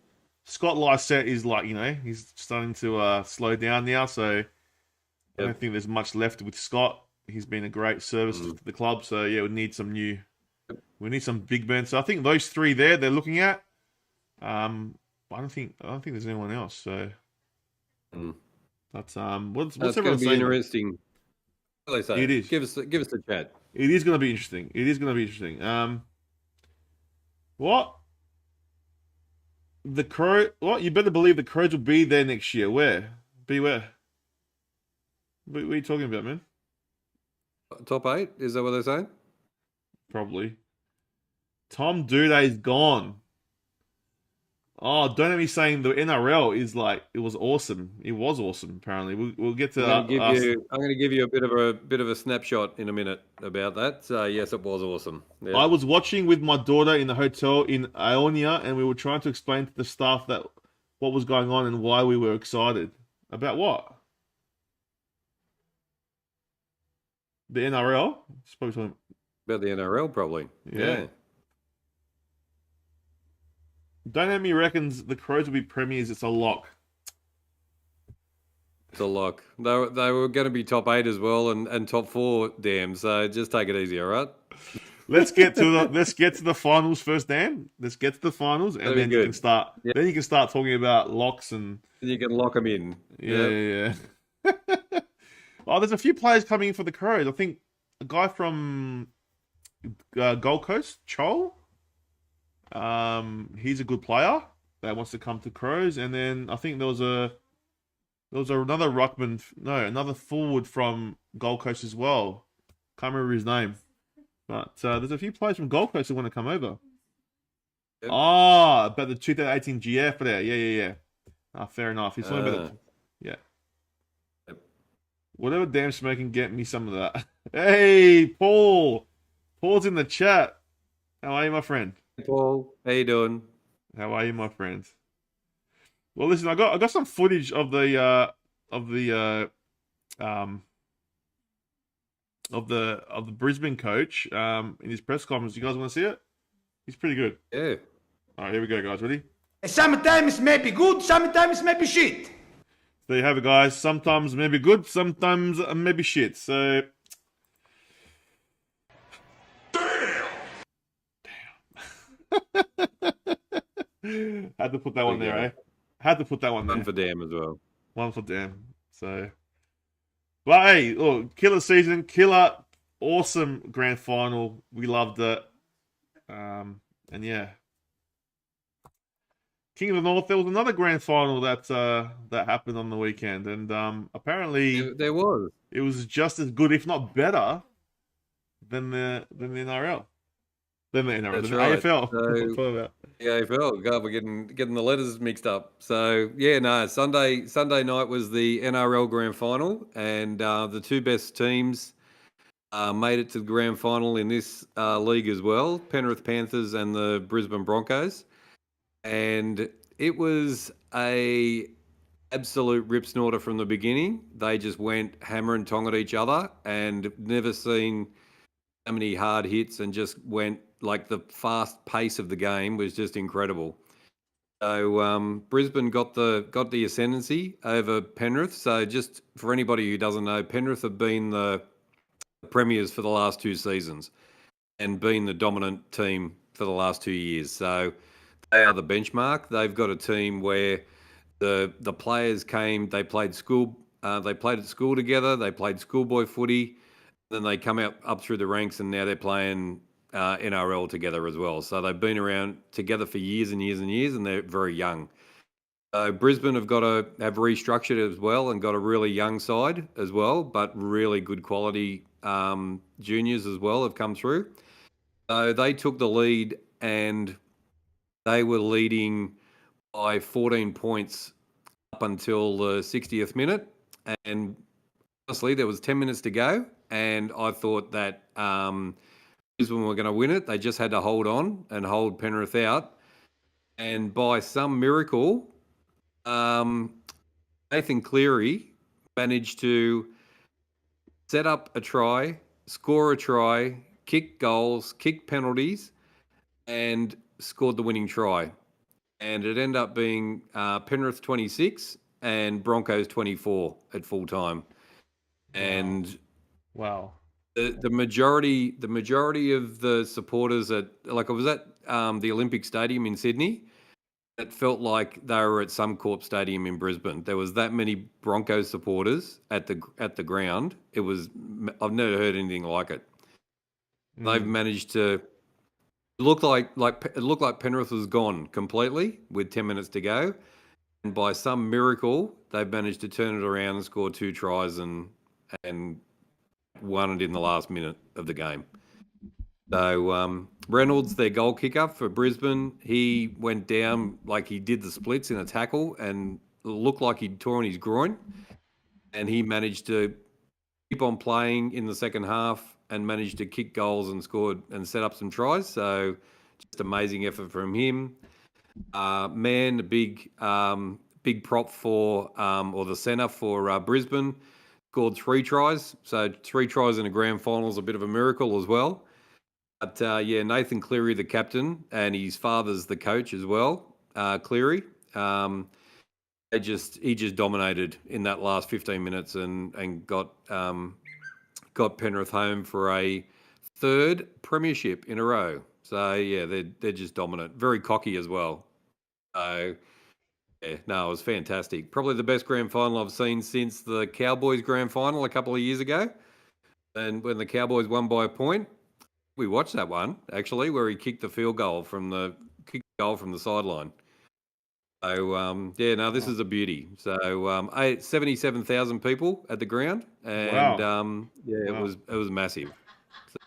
Scott Lysette is like he's starting to slow down now. So I don't think there's much left with Scott. He's been a great service to the club. So we need some big men. So I think those three they're looking at. I don't think there's anyone else. So that's what's everyone saying? Interesting. What do they say? It is. Give us the chat. It is going to be interesting. What the Crow? What you better believe the Crows will be there next year. Where? Beware. What are you talking about, man? Top 8? Is that what they're saying? Probably. Tom Duday's gone. Oh, don't have me saying the NRL is like it was awesome. It was awesome. Apparently, we'll get to. I'm going to give you a bit of a snapshot in a minute about that. So yes, it was awesome. Yeah. I was watching with my daughter in the hotel in Ionia, and we were trying to explain to the staff what was going on and why we were excited about what the NRL. It's probably talking About the NRL, probably. Yeah. Don't have me reckons the Crows will be premiers. It's a lock. It's a lock. They were going to be top 8 as well and top 4, damn. So just take it easy, all right? Let's get to the finals first, Dan. Let's get to the finals, and then you can start. Yeah. Then you can start talking about locks and You can lock them in. Yeah. Oh, there's a few players coming in for the Crows. I think a guy from Gold Coast, Chol. He's a good player that wants to come to Crows, and then I think there was another ruckman, another forward from Gold Coast as well. Can't remember his name, but there's a few players from Gold Coast who want to come over. Yep. About the 2018 GF there. Yeah. Fair enough. He's talking about yeah. Yep. Whatever damn smoke can get me some of that. Hey, Paul. Paul's in the chat. How are you, my friend? Hey, Paul, how you doing? How are you, my friend? Well, listen, I got some footage of the Brisbane coach in his press conference. You guys want to see it? He's pretty good. Yeah. All right, here we go, guys. Ready? Sometimes maybe good, sometimes maybe shit. There you have it, guys. Sometimes maybe good, sometimes maybe shit. So, damn. Had to put that one there, eh? Had to put that one there. One for damn as well. One for damn. So, but hey, look, killer season, killer, awesome grand final. We loved it. And yeah. King of the North, there was another grand final that happened on the weekend, and apparently There was. it was just as good, if not better, than the NRL, than the NRL, That's than right. the AFL. So, the AFL. God, we're getting the letters mixed up. So yeah, no. Sunday night was the NRL grand final, and the two best teams made it to the grand final in this league as well: Penrith Panthers and the Brisbane Broncos. And it was a absolute rip snorter from the beginning. They just went hammer and tong at each other, and never seen so many hard hits, and just went like the fast pace of the game was just incredible. So Brisbane got the ascendancy over Penrith. So just for anybody who doesn't know, Penrith have been the premiers for the last 2 seasons and been the dominant team for the last 2 years. So they are the benchmark. They've got a team where the players came, they played at school together, they played schoolboy footy, then they come up through the ranks, and now they're playing NRL together as well. So they've been around together for years and years and years, and they're very young. Brisbane have restructured as well and got a really young side as well, but really good quality juniors as well have come through. So they took the lead, and they were leading by 14 points up until the 60th minute. And honestly, there was 10 minutes to go. And I thought that Brisbane were going to win it. They just had to hold on and hold Penrith out. And by some miracle, Nathan Cleary managed to set up a try, score a try, kick goals, kick penalties, and scored the winning try. And it ended up being Penrith 26 and Broncos 24 at full time. And wow. The majority of the supporters I was at the Olympic Stadium in Sydney. It felt like they were at Suncorp Stadium in Brisbane. There was that many Broncos supporters at the ground. I've never heard anything like it. They've managed to look like Penrith was gone completely with 10 minutes to go, and by some miracle they've managed to turn it around and score 2 tries and won it in the last minute of the game. So Reynolds, their goal kicker for Brisbane, he went down like he did the splits in a tackle and looked like he'd torn his groin, and he managed to keep on playing in the second half and managed to kick goals and scored and set up some tries. So just amazing effort from him. Man, a big prop for, or the centre for Brisbane, scored 3 tries. So 3 tries in a grand final is a bit of a miracle as well. But yeah, Nathan Cleary, the captain, and his father's the coach as well. Cleary, he just dominated in that last 15 minutes and got Penrith home for a third premiership in a row. So yeah, they're just dominant, very cocky as well. So yeah, no, it was fantastic. Probably the best grand final I've seen since the Cowboys grand final a couple of years ago. And when the Cowboys won by a point, we watched that one actually, where he kicked the goal from the sideline. So yeah, no, this is a beauty. So 77,000 people at the ground, and yeah, Wow. it was massive.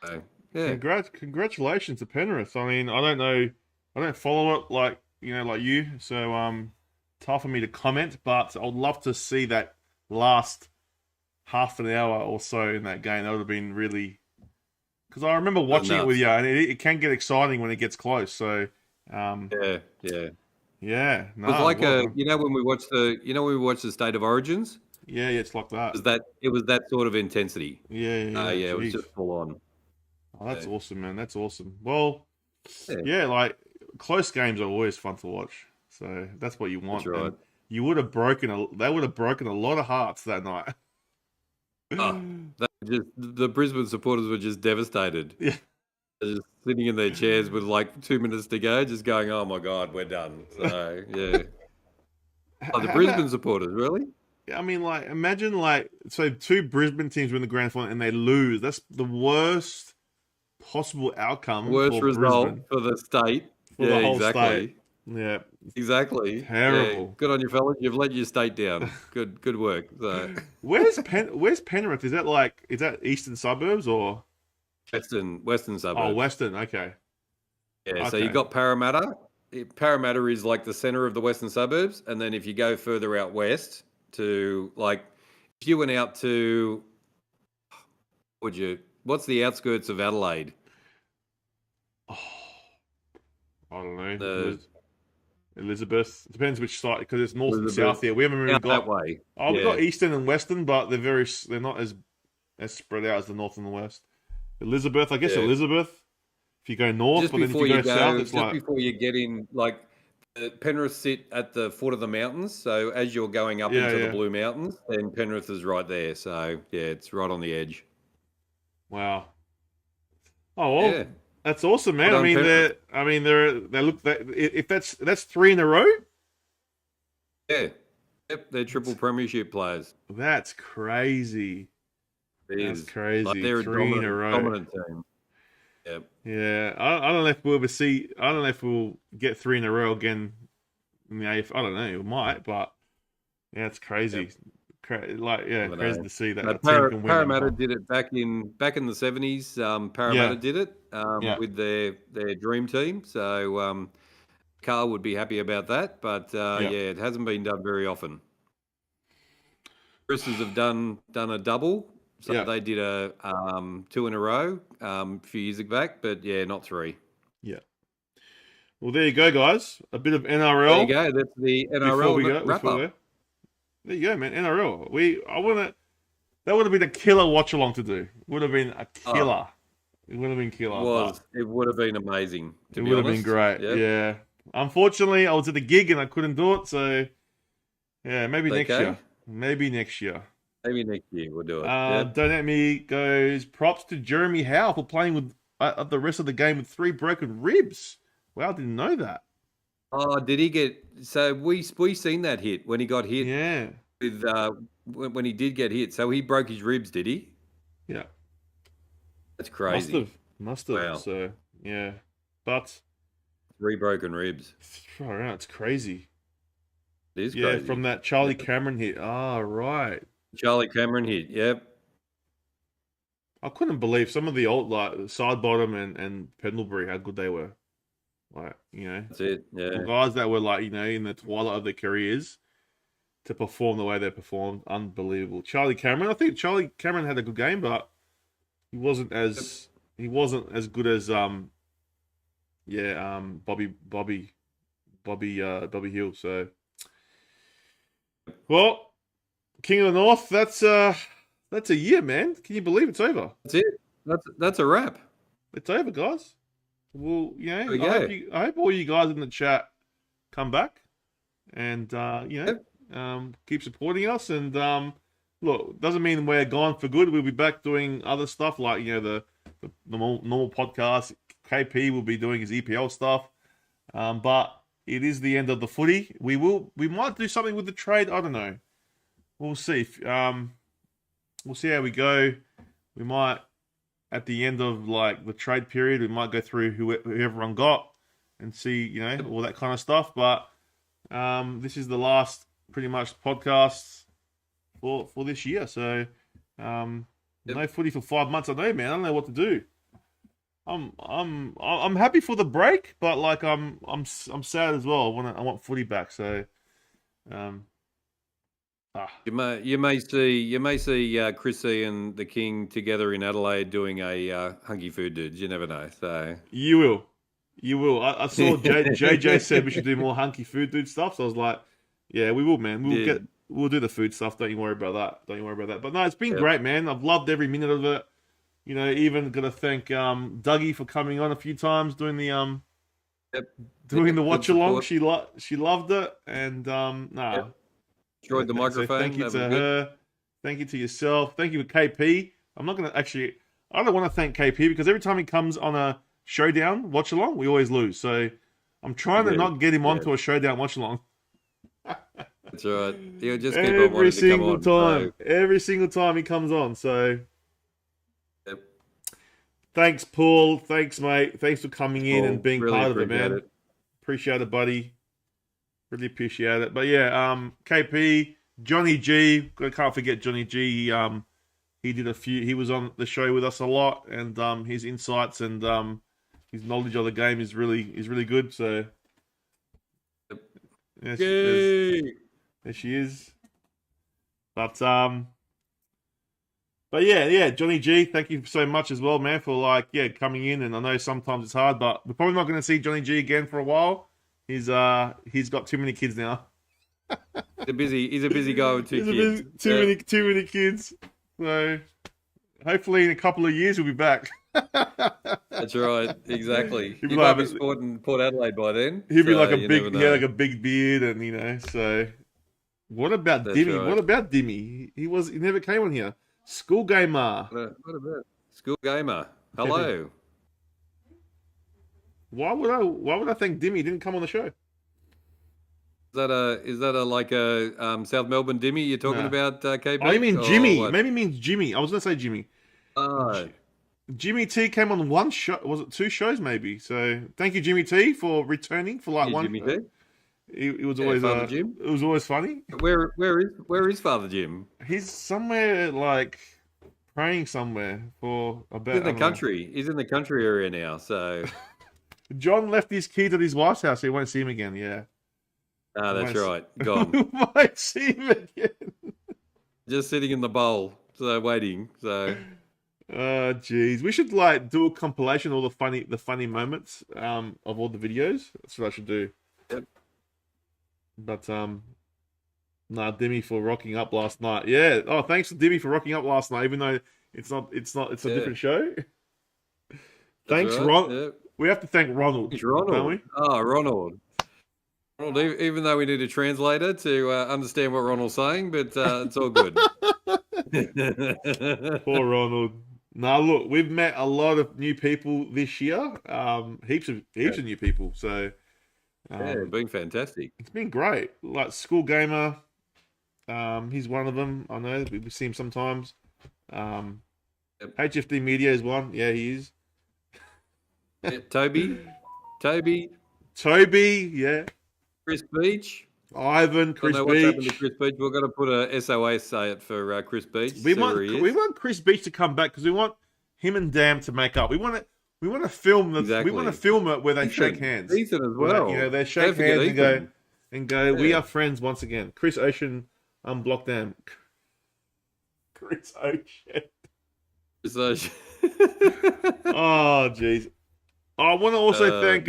So yeah, Congratulations to Penrith. I mean, I don't know, I don't follow it like you, so tough for me to comment. But I would love to see that last half an hour or so in that game. That would have been really, because I remember watching it with you, and it can get exciting when it gets close. So yeah. yeah, It was like when we watched the State of Origins. Yeah, it's like that. It was that sort of intensity. Yeah, yeah, it was just full on. Oh, that's awesome, man. That's awesome. Well, yeah, like close games are always fun to watch. So that's what you want. That's right. And they would have broken a lot of hearts that night. The Brisbane supporters were just devastated. Yeah. They're just sitting in their chairs with like 2 minutes to go, just going, "Oh my God, we're done." So yeah. Oh, the Brisbane supporters, really? I mean, like, imagine so two Brisbane teams win the grand final and they lose. That's the worst possible outcome. Worst for result Brisbane. For the state. For the whole state. Yeah, exactly. Terrible. Yeah. Good on you, fellas. You've let your state down. Good work. So. Where's Penrith? Is that eastern suburbs or western suburbs? Oh, western. Okay. Yeah. Okay. So you got Parramatta. Parramatta is like the center of the western suburbs, and then if you go further out west to if you went out to, what's the outskirts of Adelaide? Oh, I don't know. Elizabeth. Depends which side, because it's north and south here. We haven't really got that way. Oh, we've got eastern and western, but they're not as spread out as the north and the west. Elizabeth, I guess Elizabeth. If you go north, but then if you go south, it's just before you get in, Penrith sit at the foot of the mountains. So as you're going up into the Blue Mountains, then Penrith is right there. So yeah, it's right on the edge. Wow. Oh well, that's awesome, man. If that's 3 in a row. Yeah. Yep, they're triple premiership players. That's crazy. That's crazy. They're 3 in a row. Dominant team. Yep. Yeah, I don't know if we'll see. I don't know if we'll get 3 in a row again in the AFL. I don't know. We might, but yeah, it's crazy. Yep. Crazy to see that. Parramatta did it back in the 70s. Parramatta did it with their dream team. So Carl would be happy about that. But it hasn't been done very often. Roosters have done a double. So they did a 2 in a row a few years back, but not 3. Yeah. Well, there you go, guys. A bit of NRL. There you go. That's the NRL wrap up. There you go, man. NRL. That would have been a killer watch along to do. Would have been a killer. It would have been killer. It would have been amazing. It would have been great. Yep. Yeah. Unfortunately, I was at the gig and I couldn't do it. So yeah, maybe next year. Maybe next year we'll do it. Don't At Me goes, props to Jeremy Howe for playing with the rest of the game with 3 broken ribs. Wow, I didn't know that. Oh, did he get? So we seen that hit when he got hit. Yeah. With when he did get hit, so he broke his ribs, did he? Yeah. That's crazy. Must have. Wow. So yeah, but 3 broken ribs. It's crazy. It is crazy. Yeah, from that Charlie Cameron hit. Oh, right. Charlie Cameron hit. Yep. I couldn't believe some of the old Side Bottom and Pendlebury how good they were. That's it. Yeah. The guys that were in the twilight of their careers to perform the way they performed, unbelievable. Charlie Cameron, I think Charlie Cameron had a good game, but he wasn't as good as Bobby Hill. So, well, King of the North, that's a year, man. Can you believe it's over? That's it. That's a wrap. it's over, guys. Well, There we I hope all you guys in the chat come back and keep supporting us. And look, doesn't mean we're gone for good. We'll be back doing other stuff like the normal podcast. KP will be doing his EPL stuff, but it is the end of the footy. We might do something with the trade. I don't know. We'll see. We'll see how we go. We might, at the end of like the trade period, we might go through who everyone got and see, all that kind of stuff. But this is the last pretty much podcast for this year. So no footy for 5 months. I know, man. I don't know what to do. I'm happy for the break, but like I'm sad as well. I want footy back. So You may see Chrissy and the King together in Adelaide doing a hunky food dudes. You never know. So you will. I saw JJ said we should do more hunky food dude stuff. So I was like, yeah, we will, man. We'll do the food stuff. Don't you worry about that. But no, it's been great, man. I've loved every minute of it. Even gotta thank Dougie for coming on a few times doing the doing the watch along. She loved it, and enjoyed the microphone. So thank you to her. Thank you to yourself. Thank you to KP. I don't want to thank KP because every time he comes on a showdown watch along, we always lose. So I'm trying to not get him onto a showdown watch along. That's right. He'll just keep on wanting to come on. So. Every single time he comes on. So thanks, Paul. Thanks, mate. Thanks for coming in and being part of it, man. Appreciate it, buddy. Really appreciate it. But yeah, KP, Johnny G. I can't forget Johnny G. He did he was on the show with us a lot, and his insights and his knowledge of the game is really good. So yes, there she is. But yeah, Johnny G, thank you so much as well, man, for coming in. And I know sometimes it's hard, but we're probably not going to see Johnny G again for a while. He's got too many kids now. He's a busy guy with two kids. Too many kids. So hopefully in a couple of years we'll be back. That's right, exactly. He might be sporting Port Adelaide by then. He'll be like a big beard, and So what about Dimmy? Right. What about Dimmy? He never came on here. School gamer. What about school gamer? Hello. Why would I think Dimmy didn't come on the show? Is that a South Melbourne Dimmy you're talking about, KP? Oh, you mean Jimmy? Maybe it means Jimmy. I was gonna say Jimmy. Jimmy T came on one show. Was it 2 shows maybe? So thank you, Jimmy T, for returning for one. Jimmy T. It was always Father Jim. It was always funny. Where is Father Jim? He's somewhere praying somewhere for a bit. He's in the country. He's in the country area now. So John left his keys at his wife's house. So he won't see him again. Yeah. Ah, that's right. Gone. Won't see him again. Just sitting in the bowl, so waiting. So. Jeez, we should do a compilation of all the funny moments of all the videos. That's what I should do. Yep. But Dimmy for rocking up last night. Yeah. Oh, thanks to Dimmy for rocking up last night, even though it's a different show. Thanks, right. Ron. Yep. We have to thank Ronald. It's Ronald. Don't we? Oh, Ronald. Even though we need a translator to understand what Ronald's saying, but it's all good. Poor Ronald. Now, look, we've met a lot of new people this year. Heaps of new people. So it's been fantastic. It's been great. Like School Gamer, he's one of them. I know we see him sometimes. HFD Media is one. Yeah, he is. Yeah, Toby. Yeah. Chris Beach. Ivan, Chris Beach. What's happened to Chris Beach? We're going to put a SOS say it for Chris Beach. We want Chris Beach to come back because we want him and Dam to make up. We want to film Exactly. We want to film it where they shake hands. Ethan as well. They shake hands and go. Yeah. We are friends once again. Chris Ocean, unblock Dam. Chris Ocean. Oh jeez. I want to also thank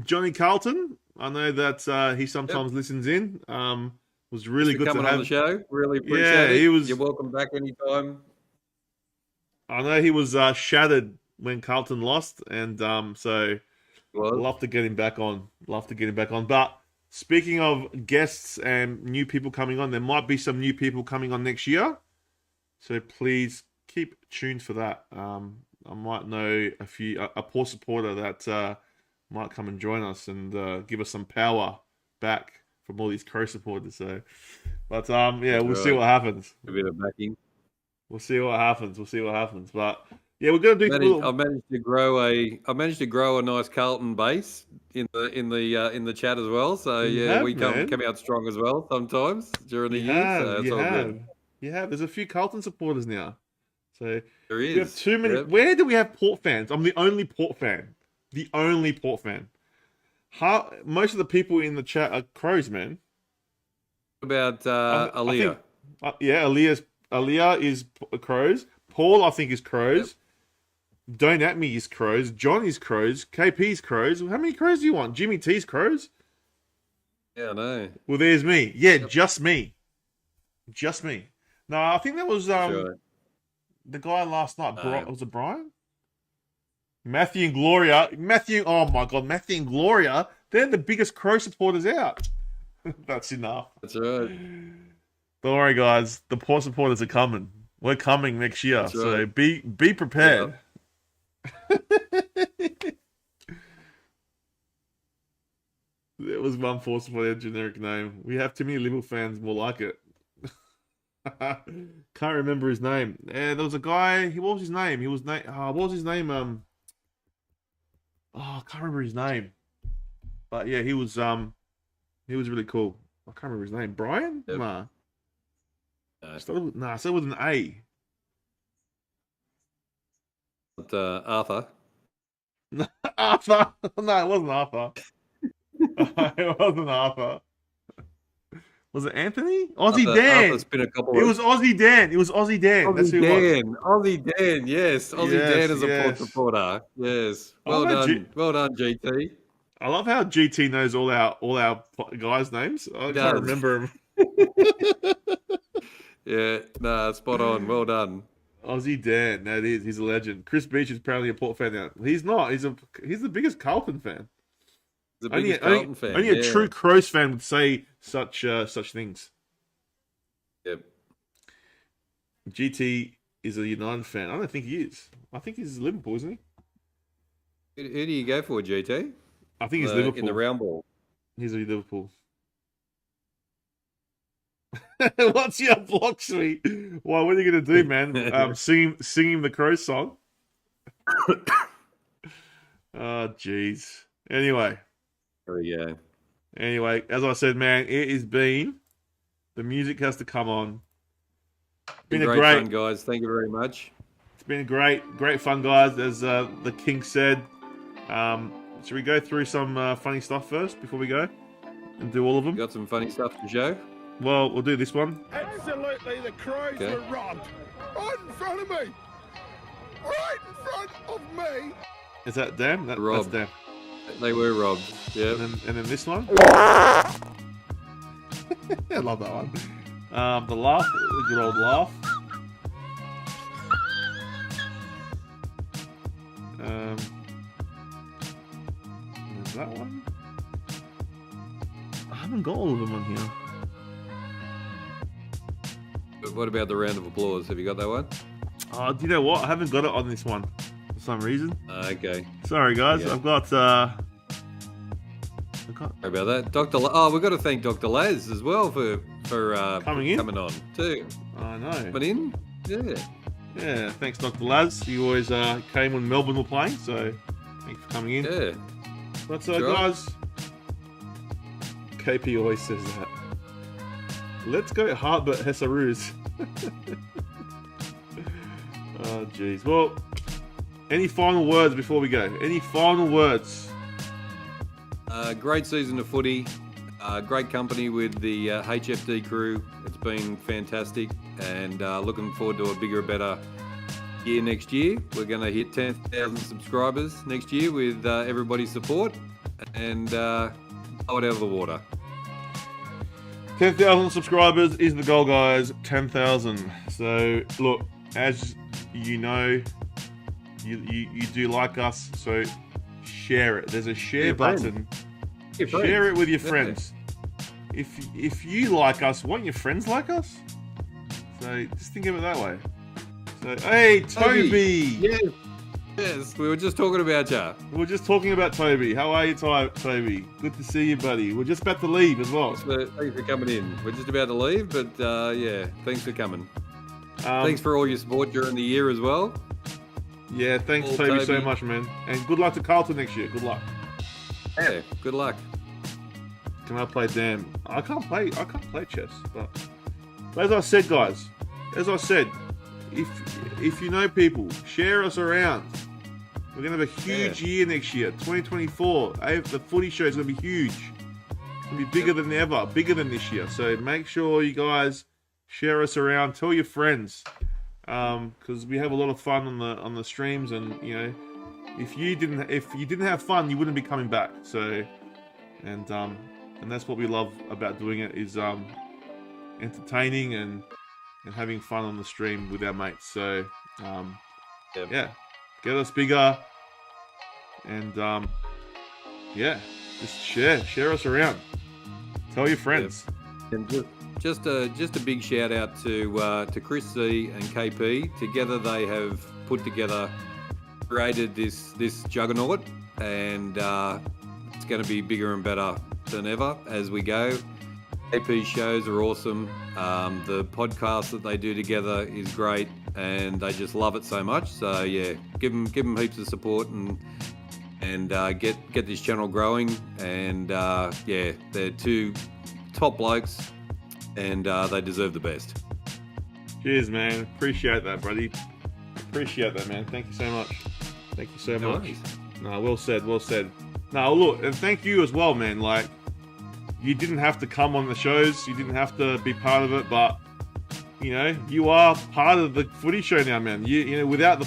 Johnny Carlton. I know that he sometimes listens in. Was really good to have on the show. Really appreciate it. You're welcome back anytime. I know he was shattered when Carlton lost, and so Well, love to get him back on. Love to get him back on. But speaking of guests and new people coming on, there might be some new people coming on next year. So please keep tuned for that. I might know a poor supporter that might come and join us and give us some power back from all these Crow supporters. So, but yeah, we'll see what happens. a bit of backing. We'll see what happens. But yeah, we're gonna do. I managed to grow a nice Carlton base in the chat as well. So we come out strong as well sometimes during the year. So it's all good. You have. There's a few Carlton supporters now. So There is. we have too many. Yep. Where do we have Port fans? I'm the only Port fan. Most of the people in the chat are Crows, man. What about Aaliyah? Aaliyah is Crows. Paul, I think, is Crows. Yep. Don't At Me is Crows. John is Crows. KP's Crows. How many Crows do you want? Jimmy T's Crows? Yeah, I know. Well, there's me. Yeah, yep. Just me. No, I think that was the guy last night. Was it Brian? Matthew and Gloria. Oh my God, Matthew and Gloria. They're the biggest Crow supporters out. That's enough. That's right. Don't worry, guys. The Port supporters are coming. We're coming next year, right. So be prepared. Yeah. There was one Port supporter generic name. We have too many Liverpool fans more like it. Can't remember his name. There was a guy. What was his name? What was his name? I can't remember his name. But yeah, he was really cool. I can't remember his name. Brian? Yep. Nah. Started with an A. Arthur. Arthur. No, it wasn't Arthur. It wasn't Arthur. Was it Anthony? Aussie Dan. It was Aussie Dan. That's who it was. Aussie Dan, yes. Dan is a Port supporter. Yes. Well done. Well done, GT. I love how GT knows all our guys' names. I can't remember them. Yeah, spot on. Well done. Aussie Dan, that is. He's a legend. Chris Beach is apparently a Port fan now. He's not. He's the biggest Carlton fan. Only a true Crows fan would say such things. Yep. GT is a United fan. I don't think he is. I think he's Liverpool, isn't he? Who do you go for, GT? I think he's Liverpool. In the round ball. He's a Liverpool. What's your block suite? Well, what are you going to do, man? Singing the Crows song? Oh, jeez. Anyway. There we go. Anyway, as I said, man, it has been. The music has to come on. Been great fun, guys. Thank you very much. It's been great fun, guys. As the King said, should we go through some funny stuff first before we go and do all of them? You got some funny stuff to show? Well, we'll do this one. Absolutely, the Crows were robbed. Right in front of me. Right in front of me. Is that Dan? That's Dan. They were robbed. Yeah. And then this one. I love that one. The laugh, the good old laugh. There's that one. I haven't got all of them on here. But what about the round of applause? Have you got that one? Do you know what? I haven't got it on this one for some reason. Okay. Sorry, guys. Yeah. I've got. Sorry about that, Dr. We've got to thank Dr. Laz as well for coming on too. I know. But in, yeah. Yeah. Thanks, Dr. Laz. You always came when Melbourne were playing, so thanks for coming in. Yeah. But guys, KP always says that. Let's go Hartbert Hessaroos. Oh, jeez. Well, any final words before we go? Any final words? Great season of footy. Great company with the HFD crew. It's been fantastic, and looking forward to a bigger, better year next year. We're going to hit 10,000 subscribers next year with everybody's support, and blow it out of the water. 10,000 subscribers is the goal, guys. 10,000. So, look, as you know, you do like us, so share it. There's a share button. Your Share it with your Yeah. friends. If you like us, won't your friends like us? So just think of it that way. So hey, Toby. Yes, we were just talking about you. We were just talking about Toby. How are you, Toby? Good to see you, buddy. We're just about to leave as well. Thanks for coming in. We're just about to leave, but yeah, thanks for coming. Thanks for all your support during the year as well. Yeah, thanks, Well, Toby, so Toby. much, man. And good luck to Carlton next year. Good luck. Yeah, good luck. Can I play damn? I can't play chess, but as I said, guys, if you know people, share us around. We're gonna have a huge year next year, 2024. The footy show is gonna be huge. It's gonna be bigger than ever, bigger than this year. So make sure you guys share us around. Tell your friends, because we have a lot of fun on the streams, and you know, if you didn't have fun, you wouldn't be coming back. So, and that's what we love about doing it, is entertaining and having fun on the stream with our mates. So, yeah, get us bigger, and just share us around. Tell your friends. And just a big shout out to Chris C and KP. Together they have created this juggernaut, and it's going to be bigger and better than ever as we go. KP's shows are awesome. The podcast that they do together is great, and they just love it so much. So yeah, give them heaps of support and get this channel growing. And yeah, they're two top blokes, and they deserve the best. Cheers, man. Appreciate that, buddy. Appreciate that, man. Thank you so much. Thank you so much. Worries. No, well said. Well said. No, look, and thank you as well, man. Like, you didn't have to come on the shows. You didn't have to be part of it, but you know, you are part of the footy show now, man. You know, without the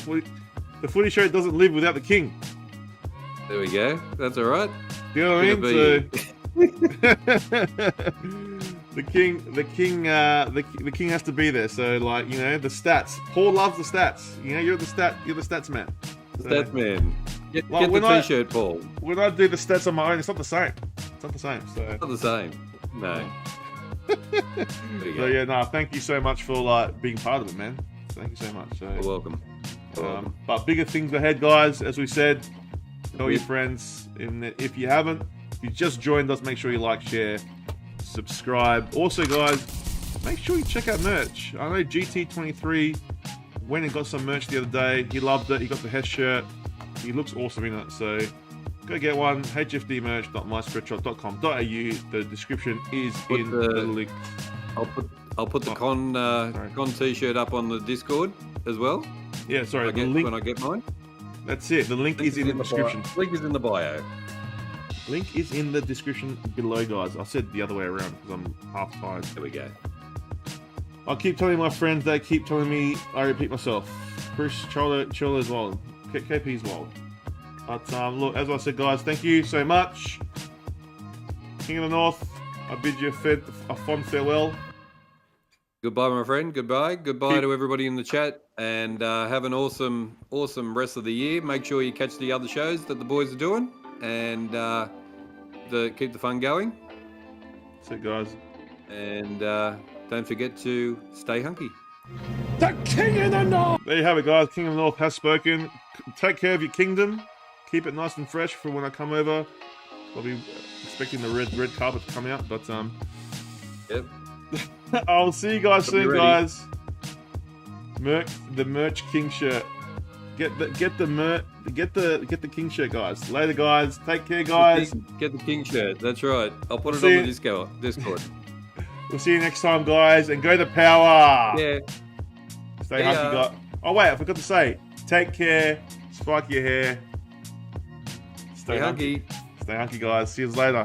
footy show doesn't live without the king. There we go. That's all right. You know what I mean? The king has to be there. So, like, you know, the stats. Paul loves the stats. You know, you're the stats man. Stats man. Get Well, the t-shirt, Paul. When I do the stats on my own, it's not the same. It's not the same. So, Not the same. No. There you so go. yeah, no, thank you so much for like being part of it, man. Thank you so much. So, You're welcome. but bigger things ahead, guys. As we said, tell your friends. If you haven't, if you just joined us, make sure you like, share, subscribe. Also, guys, make sure you check out merch. I know GT23 went and got some merch the other day. He loved it. He got the Hess shirt. He looks awesome in it. So go get one. hfdmerch.myspreadshop.com.au. The description is in the link. I'll put the con t-shirt up on the Discord as well. Yeah, sorry. When The link. I get mine. That's it. The link is in the description. Link is in the bio. Link is in the description below, guys. I said the other way around because I'm half tired. There we go. I keep telling my friends, they keep telling me, I repeat myself. Chris, Chola as well. KP's well. But look, as I said, guys, thank you so much. King of the North, I bid you a fond farewell. Goodbye, my friend. Goodbye. Goodbye to everybody in the chat, and have an awesome rest of the year. Make sure you catch the other shows that the boys are doing, and keep the fun going. That's it, guys. And don't forget to stay hunky. The King of the North! There you have it, guys. King of the North has spoken. Take care of your kingdom. Keep it nice and fresh for when I come over. I'll be expecting the red carpet to come out, but Yep. I'll see you guys soon, ready. guys. The merch king shirt. Get the king shirt, guys. Later, guys. Take care, guys. Get the king shirt. That's right. I'll put it See on you. the Discord. We'll see you next time, guys, and go to power. Yeah. Stay hunky, guys. Oh wait, I forgot to say. Take care. Spike your hair. Stay hunky. Stay hunky, guys. See you later.